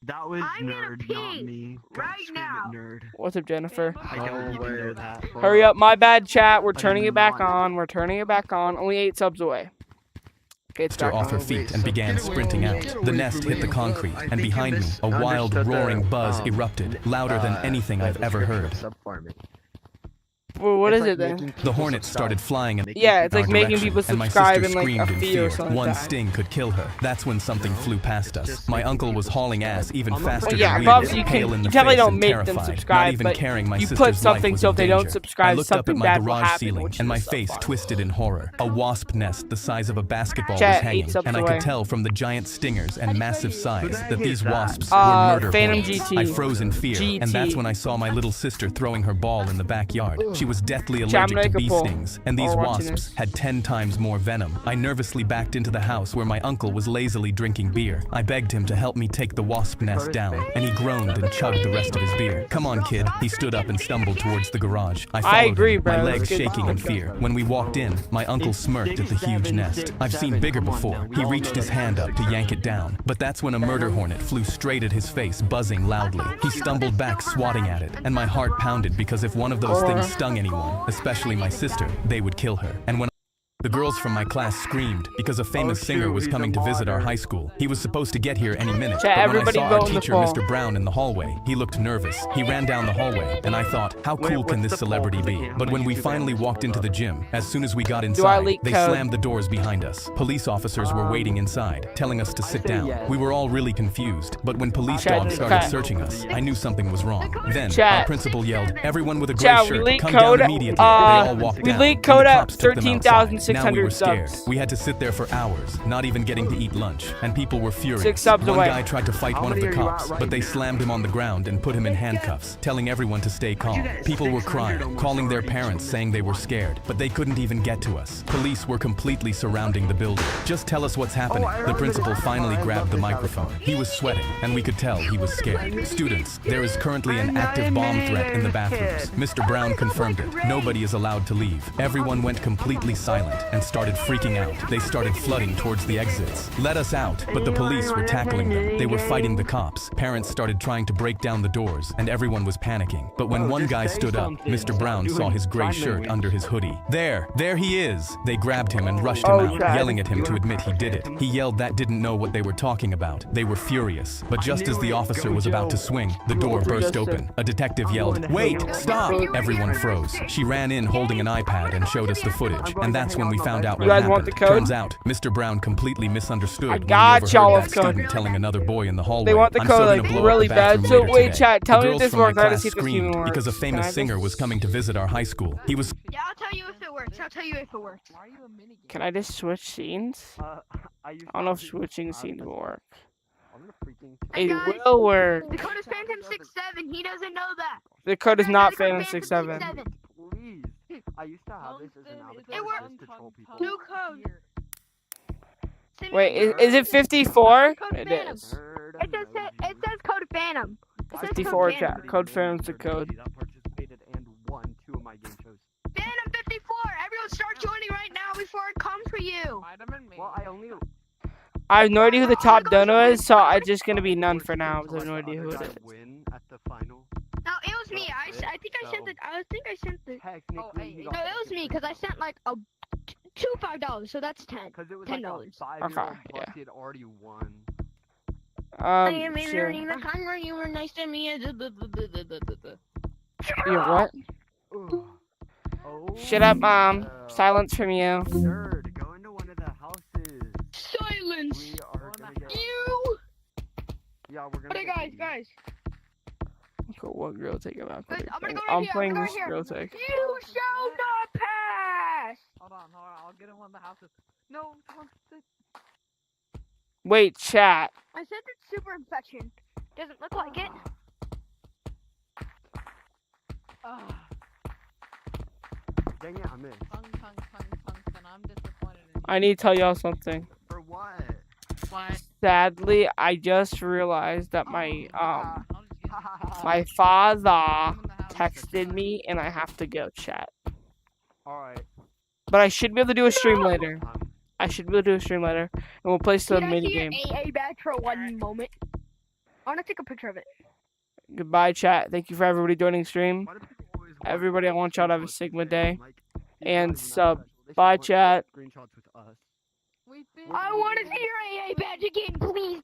That was I'm gonna nerd, not pee me. God, right scream now. it, nerd. What's up, Jennifer? I don't even know that. Hurry up, my bad, chat. We're I turning did it back not. on. Only 8 subs away. Okay, it's Sister back off her on. feet and began sprinting out. The nest hit the concrete, and behind me, a wild, roaring buzz erupted, louder than anything I've ever heard. Well, what is it then? The hornets started flying in Yeah, it's our like making direction, people and my subscribe sister in like a screamed in fee or fear. something One like that. sting could kill her. That's when something flew past us. My uncle was hauling ass even faster Well, yeah, than we but obviously were, you pale can- in you the definitely face don't and make them terrified, subscribe, not even but caring my you sister's put life something was so in if they don't danger. subscribe, I looked up at something my bad will garage happen, ceiling, which is and my a sub face farm. twisted in horror. A wasp nest the size of a basketball Chat, was 8 hanging, subs and I away. could tell from the giant stingers and massive size that these that? wasps were murder Phantom hornets. GT. I froze in fear, and that's GT. when I saw my little sister throwing her ball in the backyard. She was deathly Chat, I'm allergic gonna to make a bee poll. stings, and these While we're watching wasps this. had 10 times more venom. I nervously backed into the house where my uncle was lazily drinking beer. I begged him to help me take the wasp nest down, and he groaned and chugged the rest of his beer. Come on, kid. He stood up and stumbled towards the garage. I followed agree, him, bro. my legs That's good. shaking in fear. When we walked in, my uncle smirked at the huge nest. I've seen bigger before. He reached his hand up to yank it down, but that's when a murder hornet flew straight at his face, buzzing loudly. He stumbled back, swatting at it, and my heart pounded because if one of those things stung anyone, especially my sister, they would kill her. And when The girls from my class screamed because a famous singer was coming to visit our high school. He was supposed to get here any minute, Chat, but when I everybody saw our vote in the teacher, poll. Mr. Brown, in the hallway, he looked nervous. He ran down the hallway, and I thought, how cool can this celebrity be? But when we finally walked into the gym, as soon as we got inside, leak they code? slammed the doors behind us. Police officers were waiting inside, telling us to sit down. We were all really confused, but when police Chat, dogs started chat. searching us, I knew something was wrong. Then, Chat. our principal yelled, everyone with a gray Chat, we shirt, leaked come code, down immediately. They all walked we down. leaked and the code at cops took them outside. 13,600 Now we were scared. subs. We had to sit there for hours, not even getting to eat lunch, and people were furious. 6 subs One away. guy tried to fight one of the many are you at cops, right but they now? slammed him on the ground and put him in handcuffs, telling everyone to stay calm. get People were 600 crying, almost calling their already parents, from saying they were scared, but they couldn't even get to us. Police were completely surrounding the building. Just tell us what's happening. I The remember principal this. finally I grabbed love the this microphone. He was sweating, and we could tell he was scared. Students, there is currently an active bomb threat in the bathrooms. Mr. Brown confirmed it. Nobody is allowed to leave. Everyone went completely silent and started freaking out. They started flooding towards the exits. Let us out, but the police were tackling them. They were fighting the cops. Parents started trying to break down the doors, and everyone was panicking. But when one guy stood up, Mr. Brown saw his gray shirt under his hoodie. There he is! They grabbed him and rushed him out, Chad. yelling at him to admit he did it. He yelled that didn't know what they were talking about. They were furious. But just as the officer was about to swing, the door burst open. A detective yelled, "Wait! Stop!" Everyone froze. She ran in holding an iPad and showed us the footage. And that's when we found out what You guys happened. want the code? Turns out, Mr. Brown completely misunderstood when he got overheard y'all that of code. student telling another boy in the hallway, They want the "I'm code so like gonna blow up really the bad. bathroom So later wait, today." chat, tell The me if girls this from my works. I gotta class see if this even screamed works. because a Can I famous just- singer was coming to visit our high school. He was Yeah, I'll tell you if it works. I'll tell you if it works. Why are you a minigame? Can I just switch scenes? I used I don't know if to- switching scenes will work. I'm gonna freaking. It guys. will work. The code is Phantom 67. He doesn't know that. The code is Guys, not the code Phantom is 67. 67. Please. I used to have this as an avatar It works. just to troll people. New code. Send me Wait, the is it 54? Code It Phantom. is. It says code Phantom. It says 54 code Phantom. chat. Code Phantom's the code. That participated and won 2 of my game shows. Phantom 54. Everyone start joining right now before it comes for you. Vitamin me. Well, I only. I have no idea who the top dono is, so I'm just gonna be none for now because I have no idea who it is. Win at the final. No, it was me. I think I sent it. I think I sent the. Technically, he No, got it was me because I sent like a two $5, so that's 10. Because it was $10. like a 5-year-old Okay, plus yeah. he had already won. Sure. the time where you were nice to me. You what? Oh. Shut up, Mom. yeah. Silence from you. Nerd, go into one of the houses. Silence. We are gonna get. You. Yeah, we're gonna. Okay, get guys. Cool, what girl take about? Guys, I'm gonna go I'm right here. playing I'm this right here. girl take. You shall not pass. Hold on. I'll get in one of the houses. No, don't sit. Wait, chat. I sent it super infection. Doesn't look like it. Dang it, I missed. Tungsten. I'm disappointed in you. I need to tell y'all something. For what? What? Sadly, I just realized that my How did you get my father I'm in the house. texted me and I have to go chat. Alright. But I should be able to do a stream later. I should be able to do a stream later, and we'll play some Can I mini see your game. AA badge for one moment? I want to take a picture of it. Goodbye, chat. Thank you for everybody joining stream. Why do people always want Everybody, I want y'all to have a screenshots Sigma with day. them? Like, he's not And even that sub. special. They should Bye, want chat. Screenshots with us. We've been. I want to see your AA badge again, please.